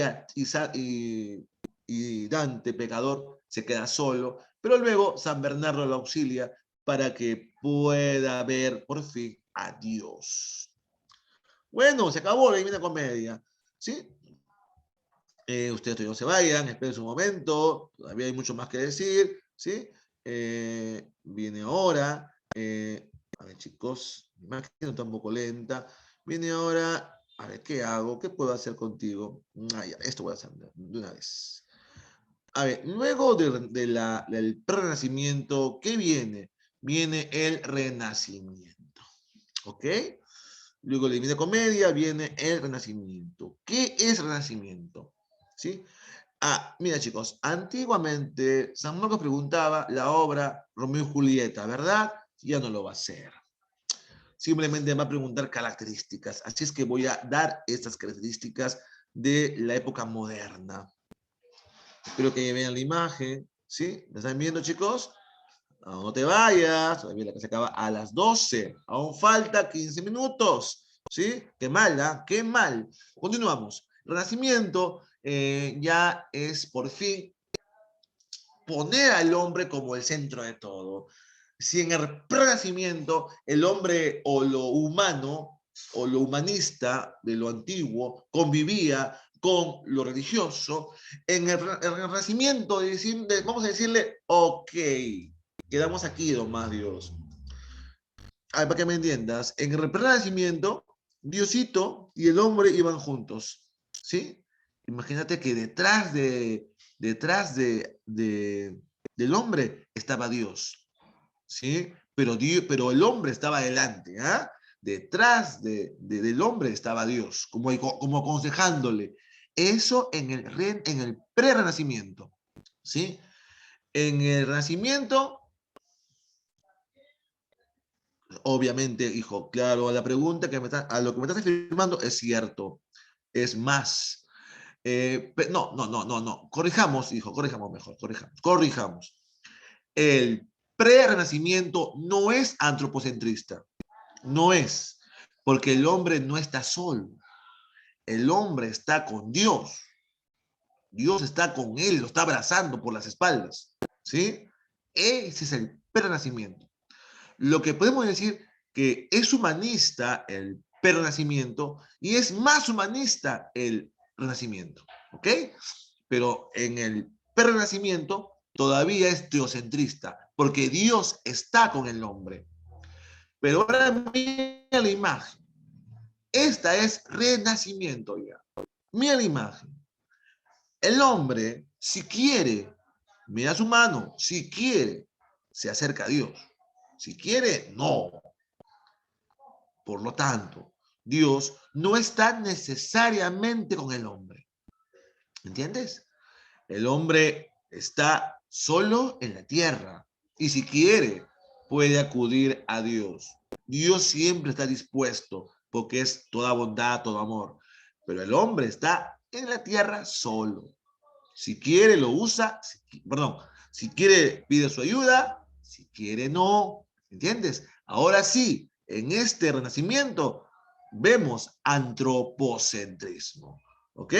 Dante, pecador, se queda solo, pero luego San Bernardo lo auxilia para que pueda ver por fin a Dios. Bueno, se acabó la Divina Comedia, ¿sí? Ustedes todavía no se vayan, esperen su momento, todavía hay mucho más que decir, ¿sí? Viene ahora, a ver chicos, mi imagen está un poco lenta, viene ahora, a ver, ¿qué hago? ¿Qué puedo hacer contigo? Ya, esto voy a hacer de una vez. A ver, luego del Renacimiento, ¿qué viene? Viene el Renacimiento, ¿ok? Luego de la Divina Comedia viene el Renacimiento. ¿Qué es Renacimiento? ¿Sí? Mira chicos, antiguamente San Marcos preguntaba la obra Romeo y Julieta, ¿verdad? Ya no lo va a hacer. Simplemente va a preguntar características. Así es que voy a dar estas características de la época moderna. Espero que vean la imagen, ¿sí? ¿La están viendo chicos? No te vayas, todavía la que se acaba a las 12. Aún falta 15 minutos. ¿Sí? Qué mal, ¿ah? Qué mal. Continuamos. Renacimiento ya es por fin poner al hombre como el centro de todo. Si en el Renacimiento el hombre o lo humano o lo humanista de lo antiguo convivía con lo religioso, en el Renacimiento vamos a decirle, ok, quedamos aquí, don más Dios. Para que me entiendas, en el Renacimiento, Diosito y el hombre iban juntos, ¿sí? Imagínate que del hombre estaba Dios, ¿sí? Pero el hombre estaba adelante, ¿ah? Del hombre estaba Dios, como aconsejándole. Eso en el pre-renacimiento, ¿sí? En el Renacimiento, obviamente, hijo, claro, a la pregunta a lo que me estás afirmando es cierto. Es más. No. Corrijamos, hijo, corrijamos mejor, corrijamos. El pre-renacimiento no es antropocentrista. No es. Porque el hombre no está solo. El hombre está con Dios. Dios está con él, lo está abrazando por las espaldas. ¿Sí? Ese es el pre-renacimiento. Lo que podemos decir que es humanista el pre-renacimiento y es más humanista el renacimiento. ¿Ok? Pero en el pre-renacimiento todavía es teocentrista, porque Dios está con el hombre. Pero ahora mira la imagen. Esta es renacimiento ya. Mira la imagen. El hombre, si quiere, mira su mano, si quiere, se acerca a Dios. Si quiere, no. Por lo tanto, Dios no está necesariamente con el hombre. ¿Entiendes? El hombre está solo en la tierra y si quiere puede acudir a Dios. Dios siempre está dispuesto porque es toda bondad, todo amor. Pero el hombre está en la tierra solo. Si quiere lo usa, si quiere pide su ayuda, si quiere no. ¿Entiendes? Ahora sí, en este renacimiento vemos antropocentrismo. ¿Ok?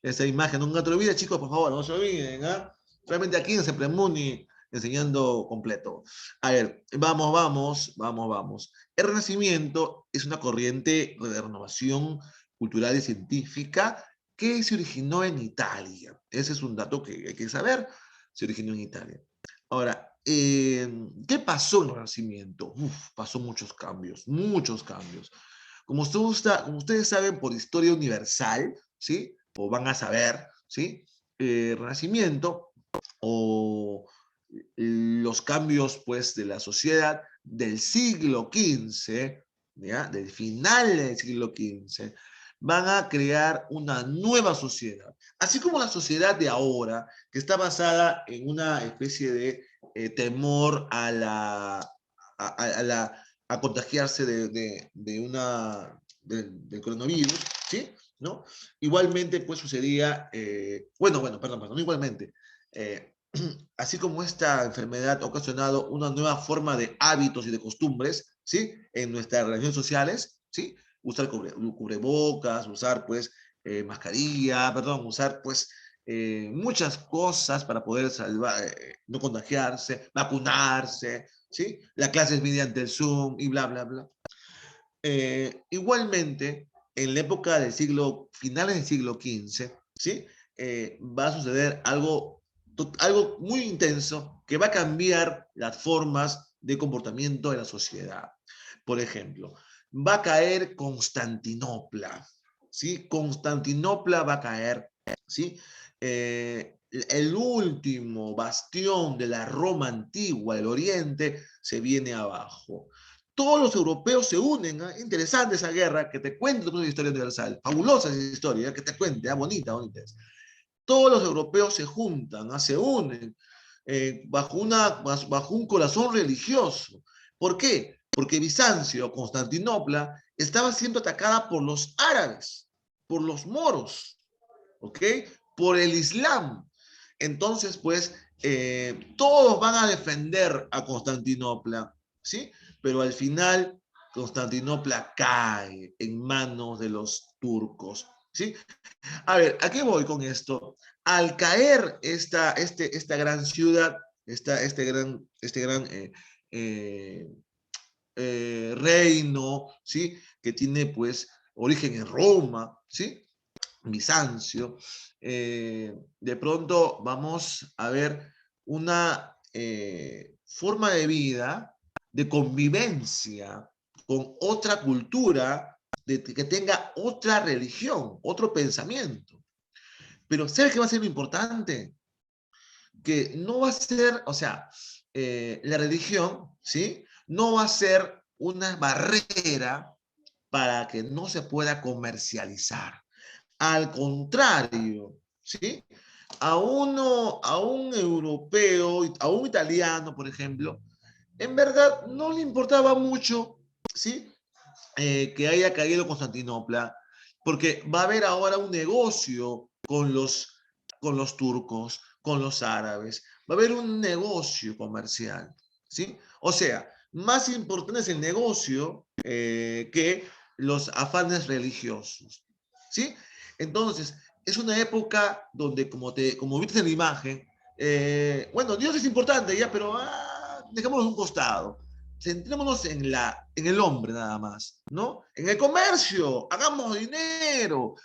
Esa imagen de un gato de vida, chicos, por favor, no se olviden, ¿ah? Solamente aquí en Sepremuni, enseñando completo. A ver, vamos. El Renacimiento es una corriente de renovación cultural y científica que se originó en Italia. Ese es un dato que hay que saber. Se originó en Italia. Ahora, ¿qué pasó en el Renacimiento? Pasó muchos cambios, muchos cambios. Como ustedes saben por historia universal, ¿sí? O van a saber, ¿sí? Renacimiento o los cambios, pues, de la sociedad del siglo XV, ¿ya? Del final del siglo XV, van a crear una nueva sociedad. Así como la sociedad de ahora, que está basada en una especie de temor a contagiarse del coronavirus, ¿sí? ¿No? Igualmente, pues sucedía, perdón, no igualmente, eh, así como esta enfermedad ha ocasionado una nueva forma de hábitos y de costumbres, ¿sí? En nuestras relaciones sociales, ¿sí? Usar cubrebocas, usar, pues, mascarilla, perdón, usar, pues, muchas cosas para poder salvar, no contagiarse, vacunarse, ¿sí? La clase es mediante el Zoom y bla, bla, bla. Igualmente, en la época del siglo, finales del siglo XV, ¿sí? Va a suceder algo muy intenso que va a cambiar las formas de comportamiento de la sociedad. Por ejemplo, va a caer Constantinopla, ¿sí? Constantinopla va a caer, ¿sí? El último bastión de la Roma antigua, el Oriente, se viene abajo. Todos los europeos se unen, ¿eh? Interesante esa guerra, que te cuente una historia universal, fabulosa esa historia, que te cuente, bonita, bonita. Todos los europeos se juntan, se unen bajo un corazón religioso. ¿Por qué? Porque Bizancio, Constantinopla, estaba siendo atacada por los árabes, por los moros, ¿ok? Por el Islam. Entonces, pues, todos van a defender a Constantinopla, ¿sí? Pero al final, Constantinopla cae en manos de los turcos, ¿sí? A ver, ¿a qué voy con esto? Al caer esta gran ciudad, este gran eh, reino, ¿sí? Que tiene pues origen en Roma, ¿sí? Bizancio, de pronto vamos a ver una forma de vida, de convivencia con otra cultura, que tenga otra religión, otro pensamiento. Pero ¿sabes qué va a ser lo importante? Que no va a ser, o sea, la religión, ¿sí? No va a ser una barrera para que no se pueda comercializar. Al contrario, ¿sí? A un europeo, a un italiano, por ejemplo, en verdad no le importaba mucho, ¿sí? Que haya caído Constantinopla, porque va a haber ahora un negocio con los turcos, con los árabes, va a haber un negocio comercial, ¿sí? O sea, más importante es el negocio que los afanes religiosos, ¿sí? Entonces, es una época donde, como viste en la imagen, bueno, Dios es importante ya, pero dejémoslo a un costado. Centrémonos en el hombre nada más, ¿no? En el comercio, hagamos dinero.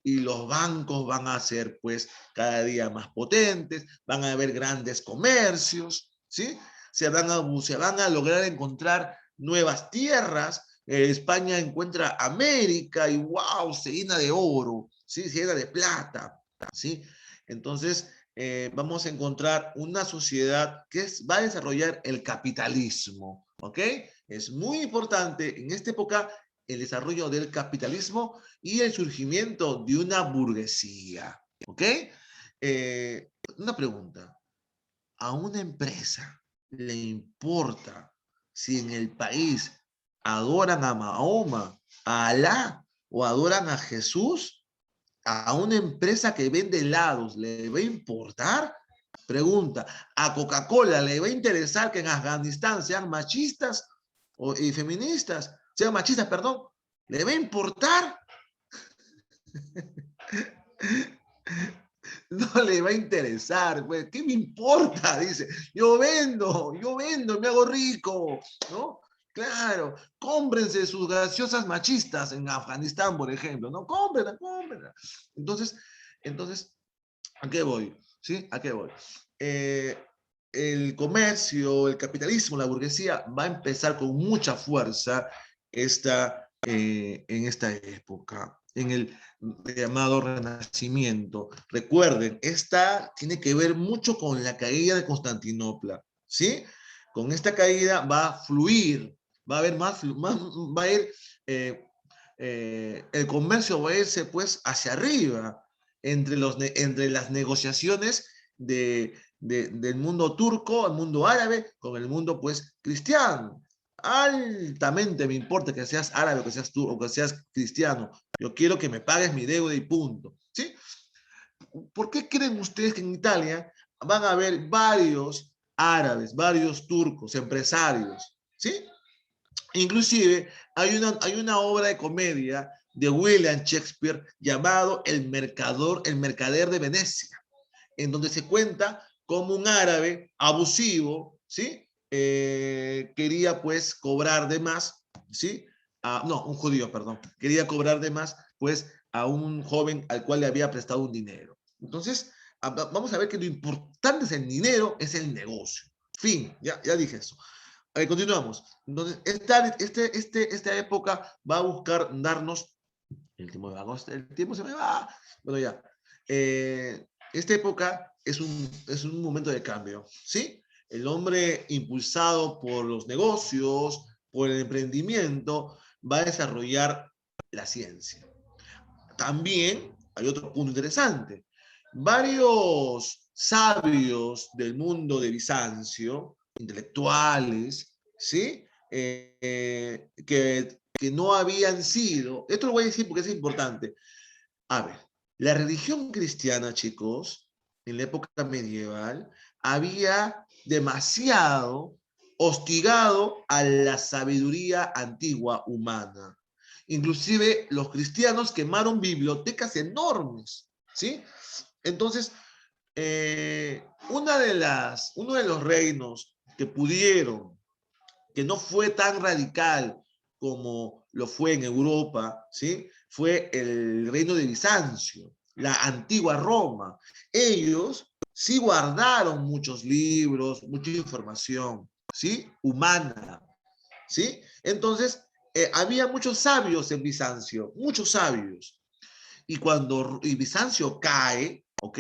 Y los bancos van a ser, pues, cada día más potentes, van a haber grandes comercios, ¿sí? Se van a lograr encontrar nuevas tierras. España encuentra América y wow, se llena de oro, ¿sí? Se llena de plata, ¿sí? Entonces, vamos a encontrar una sociedad que va a desarrollar el capitalismo, ¿ok? Es muy importante en esta época el desarrollo del capitalismo y el surgimiento de una burguesía, ¿ok? Una pregunta, ¿a una empresa le importa si en el país adoran a Mahoma, a Alá o adoran a Jesús? ¿A una empresa que vende helados le va a importar? Pregunta, ¿a Coca-Cola le va a interesar que en Afganistán sean machistas y feministas? Sean machistas, perdón. ¿Le va a importar? No le va a interesar, pues, ¿qué me importa? Dice, yo vendo, me hago rico, ¿no? Claro, cómprense sus gaseosas machistas en Afganistán, por ejemplo, ¿no? Cómprenla, cómprenla. Entonces, entonces, ¿a qué voy? ¿Sí? ¿A qué voy? Eh, el comercio, el capitalismo, la burguesía va a empezar con mucha fuerza en esta época, en el llamado Renacimiento. Recuerden, esta tiene que ver mucho con la caída de Constantinopla, ¿sí? Con esta caída va a fluir, va a haber va a ir, eh, el comercio va a irse pues hacia arriba, entre las negociaciones del mundo turco, el mundo árabe, con el mundo pues cristiano. Altamente me importa que seas árabe, que seas turco, que seas cristiano. Yo quiero que me pagues mi deuda y punto. ¿Sí? ¿Por qué creen ustedes que en Italia van a haber varios árabes, varios turcos, empresarios? ¿Sí? Inclusive hay una obra de comedia de William Shakespeare llamado El Mercader de Venecia, en donde se cuenta cómo un árabe abusivo, ¿sí? Quería pues cobrar de más, ¿sí? No, un judío, perdón, quería cobrar de más pues a un joven al cual le había prestado un dinero. Entonces, vamos a ver que lo importante es el dinero, es el negocio. Fin, ya dije eso. Continuamos. Entonces, esta época va a buscar darnos, el tiempo se me va, bueno ya, esta época es un momento de cambio, ¿sí? El hombre impulsado por los negocios, por el emprendimiento, va a desarrollar la ciencia. También hay otro punto interesante. Varios sabios del mundo de Bizancio, intelectuales, ¿sí? Que no habían sido, esto lo voy a decir porque es importante. A ver, la religión cristiana, chicos, en la época medieval, había demasiado hostigado a la sabiduría antigua humana. Inclusive los cristianos quemaron bibliotecas enormes, ¿sí? Entonces, uno de los reinos que pudieron, que no fue tan radical como lo fue en Europa, ¿sí? Fue el reino de Bizancio, la antigua Roma. Ellos sí guardaron muchos libros, mucha información, ¿sí? Humana, ¿sí? Entonces, había muchos sabios en Bizancio, muchos sabios. Y cuando Bizancio cae, ¿ok?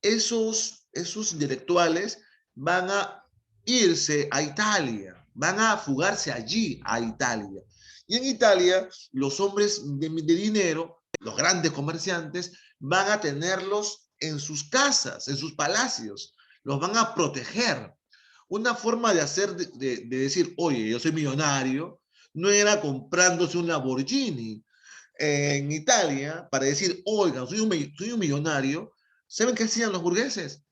Esos intelectuales van a irse a Italia, van a fugarse allí, a Italia. Y en Italia, los hombres de dinero, los grandes comerciantes, van a tenerlos en sus casas, en sus palacios, los van a proteger. Una forma de hacer, de decir, oye, yo soy millonario, no era comprándose un Lamborghini, en Italia para decir, oigan, soy un millonario. ¿Saben qué hacían los burgueses?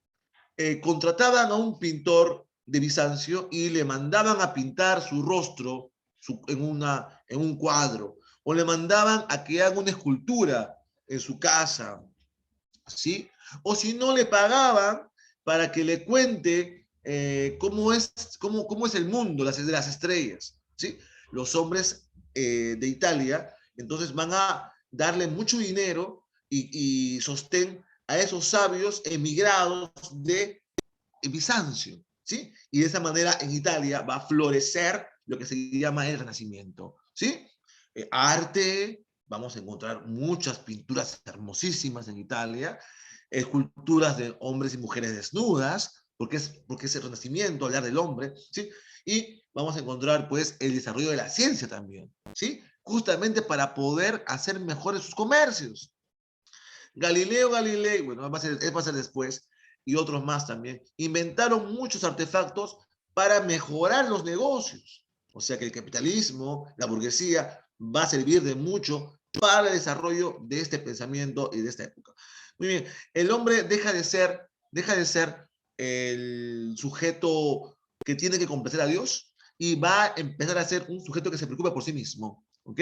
Contrataban a un pintor de Bizancio y le mandaban a pintar su rostro en un cuadro, o le mandaban a que haga una escultura en su casa, ¿sí? O si no, le pagaban para que le cuente cómo es el mundo, de las estrellas, ¿sí? Los hombres de Italia, entonces van a darle mucho dinero y sostén a esos sabios emigrados de Bizancio, ¿sí? Y de esa manera en Italia va a florecer lo que se llama el Renacimiento, ¿sí? Arte, vamos a encontrar muchas pinturas hermosísimas en Italia, esculturas de hombres y mujeres desnudas, porque es el Renacimiento, hablar del hombre, ¿sí? Y vamos a encontrar, pues, el desarrollo de la ciencia también, ¿sí? Justamente para poder hacer mejores sus comercios. Galileo Galilei, bueno, va a ser después, y otros más también, inventaron muchos artefactos para mejorar los negocios. O sea que el capitalismo, la burguesía, va a servir de mucho para el desarrollo de este pensamiento y de esta época. Muy bien, el hombre deja de ser el sujeto que tiene que complacer a Dios y va a empezar a ser un sujeto que se preocupa por sí mismo. ¿Ok?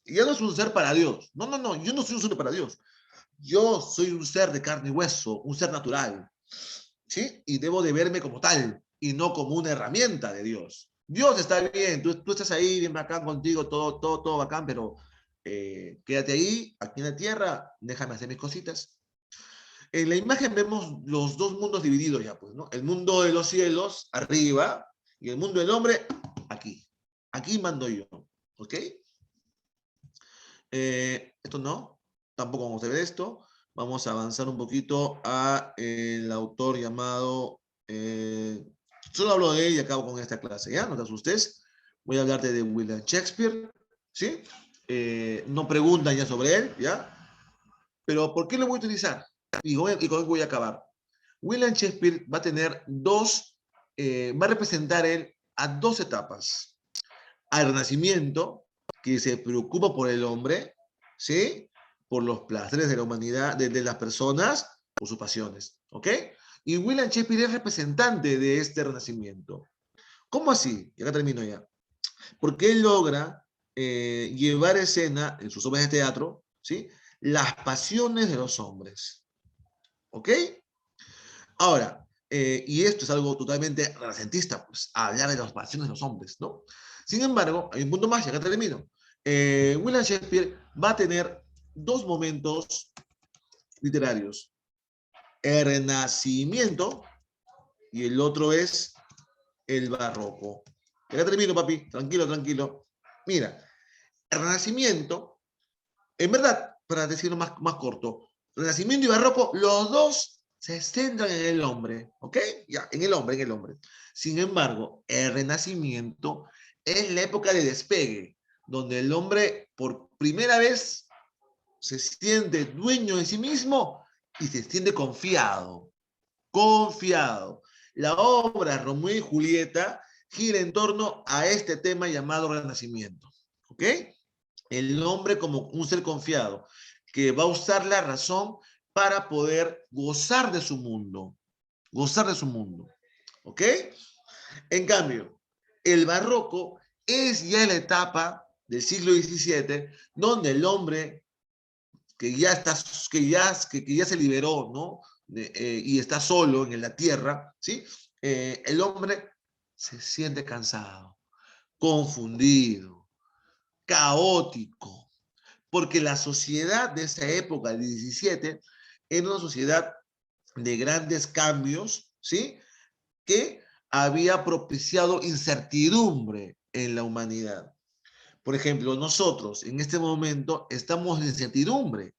Y ya no es un ser para Dios. No, yo no soy un ser para Dios. Yo soy un ser de carne y hueso, un ser natural, ¿sí? Y debo de verme como tal y no como una herramienta de Dios. Dios está bien, tú estás ahí bien bacán contigo, todo bacán, pero quédate ahí, aquí en la tierra, déjame hacer mis cositas. En la imagen vemos los dos mundos divididos ya, pues, ¿no? El mundo de los cielos, arriba, y el mundo del hombre, aquí. Aquí mando yo, ¿ok? Esto no, tampoco vamos a ver esto. Vamos a avanzar un poquito a el autor llamado... solo hablo de él y acabo con esta clase, ¿ya? No te asustes. Voy a hablarte de William Shakespeare, ¿sí? No preguntan ya sobre él, ¿ya? Pero ¿por qué lo voy a utilizar? Y con él voy a acabar. William Shakespeare va a tener va a representar él a dos etapas. Al Renacimiento, que se preocupa por el hombre, ¿sí? Por los placeres de la humanidad, de las personas, por sus pasiones, ¿ok? Y William Shakespeare es representante de este Renacimiento. ¿Cómo así? Y acá termino ya. Porque él logra llevar a escena, en sus obras de teatro, ¿sí? Las pasiones de los hombres, ¿ok? Ahora, y esto es algo totalmente renacentista, pues, hablar de las pasiones de los hombres, ¿no? Sin embargo, hay un punto más, y acá termino. William Shakespeare va a tener dos momentos literarios. El Renacimiento y el otro es el Barroco. Y acá termino, papi. Tranquilo, tranquilo. Mira, el Renacimiento, en verdad, para decirlo más corto, Renacimiento y Barroco, los dos se centran en el hombre, ¿ok? Ya, en el hombre. Sin embargo, el Renacimiento es la época de despegue, donde el hombre por primera vez se siente dueño de sí mismo y se siente confiado, confiado. La obra Romeo y Julieta gira en torno a este tema llamado Renacimiento, ¿ok? El hombre como un ser confiado, que va a usar la razón para poder gozar de su mundo, ¿ok? En cambio, el barroco es ya la etapa del siglo XVII donde el hombre que ya está, que ya se liberó, ¿no? Y está solo en la tierra, ¿sí? El hombre se siente cansado, confundido, caótico, porque la sociedad de esa época, del 17, era una sociedad de grandes cambios, ¿sí? Que había propiciado incertidumbre en la humanidad. Por ejemplo, nosotros en este momento estamos en incertidumbre.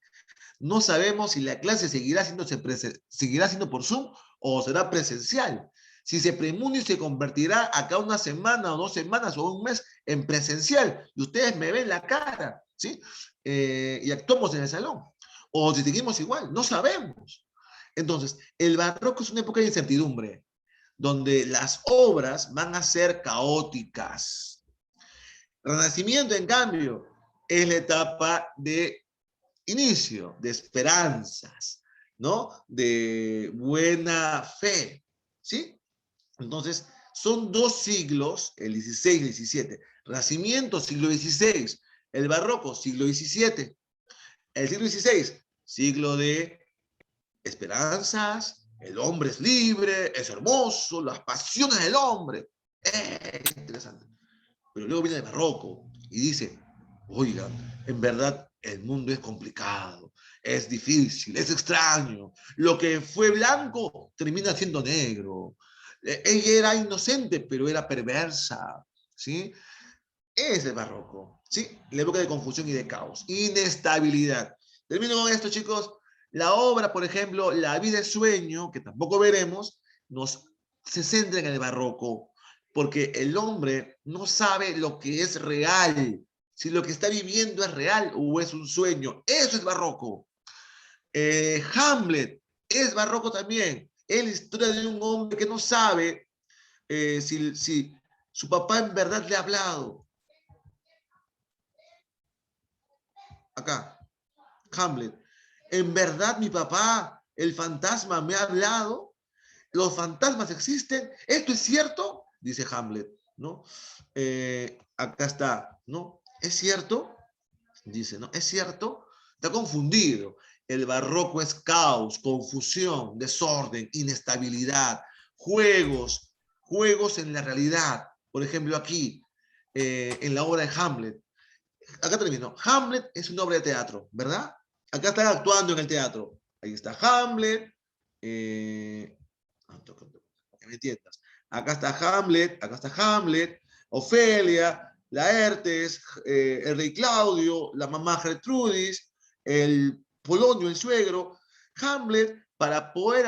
No sabemos si la clase seguirá siendo por Zoom o será presencial. Si se premune y se convertirá acá una semana o 2 semanas o un mes en presencial. Y ustedes me ven la cara, ¿sí? Y actuamos en el salón. O si seguimos igual, no sabemos. Entonces, el barroco es una época de incertidumbre, donde las obras van a ser caóticas. Renacimiento, en cambio, es la etapa de inicio, de esperanzas, ¿no? De buena fe, ¿sí? Entonces, son dos siglos, el 16 y el 17. Renacimiento, siglo XVI. El barroco, siglo XVII. El siglo XVI, siglo de esperanzas, el hombre es libre, es hermoso, las pasiones del hombre. Interesante. Pero luego viene el barroco y dice, oigan, en verdad el mundo es complicado, es difícil, es extraño. Lo que fue blanco termina siendo negro. Ella era inocente, pero era perversa, ¿sí? Es el barroco, ¿sí? La época de confusión y de caos, inestabilidad. Termino con esto, chicos. La obra, por ejemplo, La vida es sueño, que tampoco veremos, se centra en el barroco, porque el hombre no sabe lo que es real, si lo que está viviendo es real o es un sueño. Eso es barroco. Hamlet es barroco también. Es la historia de un hombre que no sabe si su papá en verdad le ha hablado. Acá, Hamlet. ¿En verdad mi papá, el fantasma, me ha hablado? ¿Los fantasmas existen? ¿Esto es cierto? Dice Hamlet, ¿no? Acá está, ¿no? ¿Es cierto? Dice, ¿no? ¿Es cierto? Está confundido. El barroco es caos, confusión, desorden, inestabilidad, juegos en la realidad. Por ejemplo, aquí, en la obra de Hamlet. Acá termino. Hamlet es una obra de teatro, ¿verdad? Acá están actuando en el teatro. Ahí está Hamlet. Eh, que me entiendas. Acá está Hamlet, Ofelia, Laertes, el rey Claudio, la mamá Gertrudis, el Polonio, el suegro. Hamlet, para poder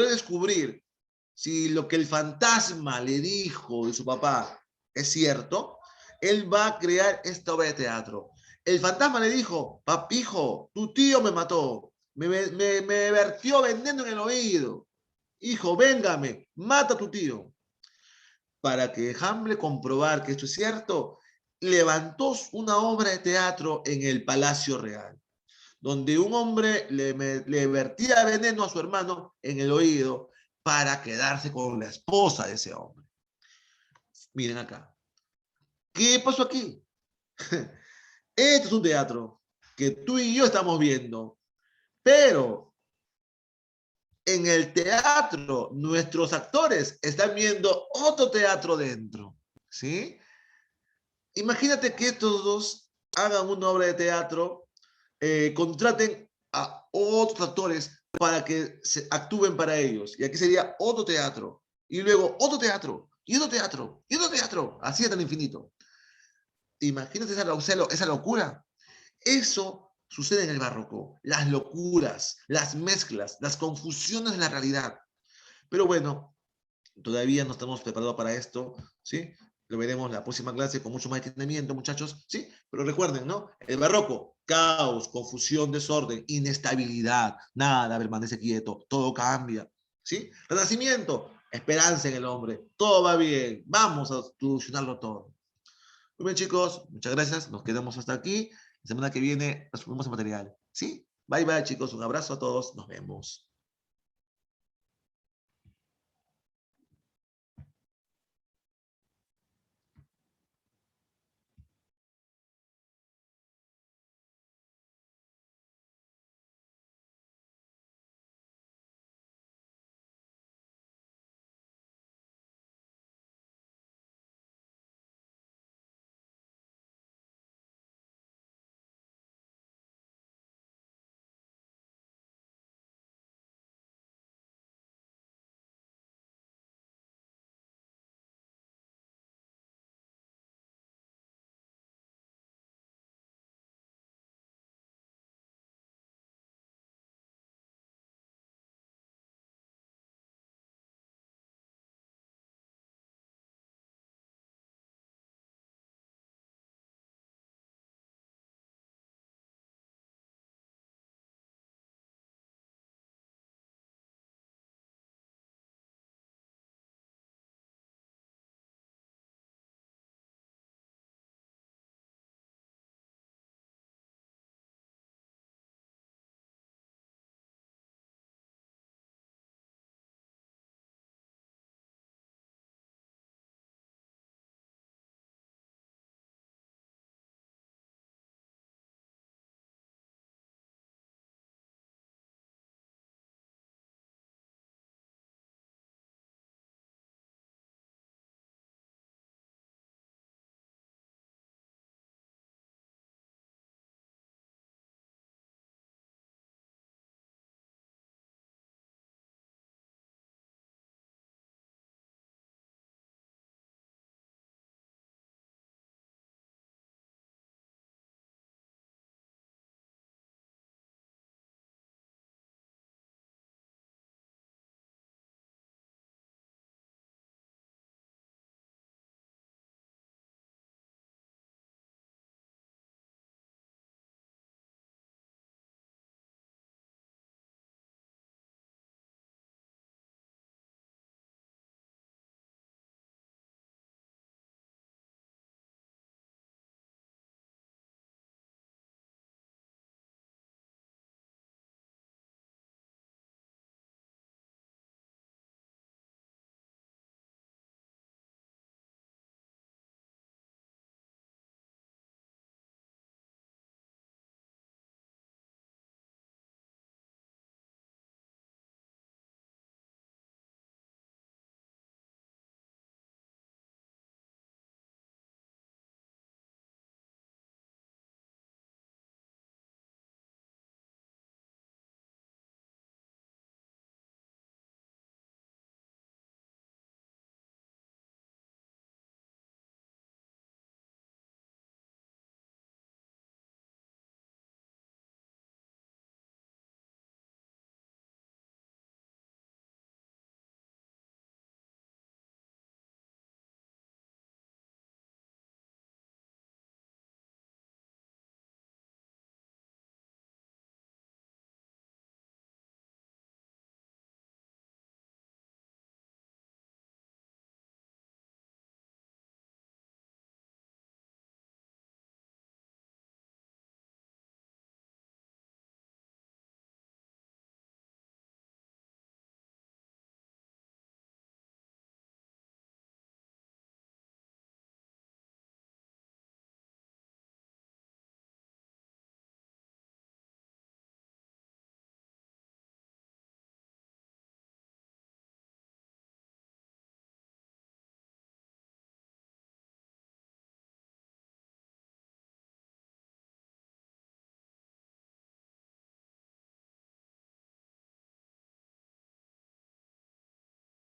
descubrir si lo que el fantasma le dijo de su papá es cierto, él va a crear esta obra de teatro. El fantasma le dijo, papijo, tu tío me mató, me vertió veneno en el oído. Hijo, véngame, mata a tu tío. Para que Hamlet comprobar que esto es cierto, levantó una obra de teatro en el Palacio Real, donde un hombre le vertía veneno a su hermano en el oído para quedarse con la esposa de ese hombre. Miren acá. ¿Qué pasó aquí? Este es un teatro que tú y yo estamos viendo, pero en el teatro nuestros actores están viendo otro teatro dentro, ¿sí? Imagínate que estos dos hagan una obra de teatro, contraten a otros actores para que actúen para ellos. Y aquí sería otro teatro. Y luego otro teatro. Y otro teatro. Y otro teatro. Así hasta el infinito. Imagínate esa locura. Eso sucede en el barroco. Las locuras, las mezclas, las confusiones de la realidad. Pero bueno, todavía no estamos preparados para esto, ¿sí? Lo veremos la próxima clase con mucho más entendimiento, muchachos, ¿sí? Pero recuerden, ¿no? El barroco, caos, confusión, desorden, inestabilidad, nada permanece quieto, todo cambia, ¿sí? Renacimiento, esperanza en el hombre, todo va bien, vamos a solucionarlo todo. Muy bien, chicos, muchas gracias, nos quedamos hasta aquí. La semana que viene nos ponemos en material, ¿sí? Bye, bye, chicos, un abrazo a todos, nos vemos.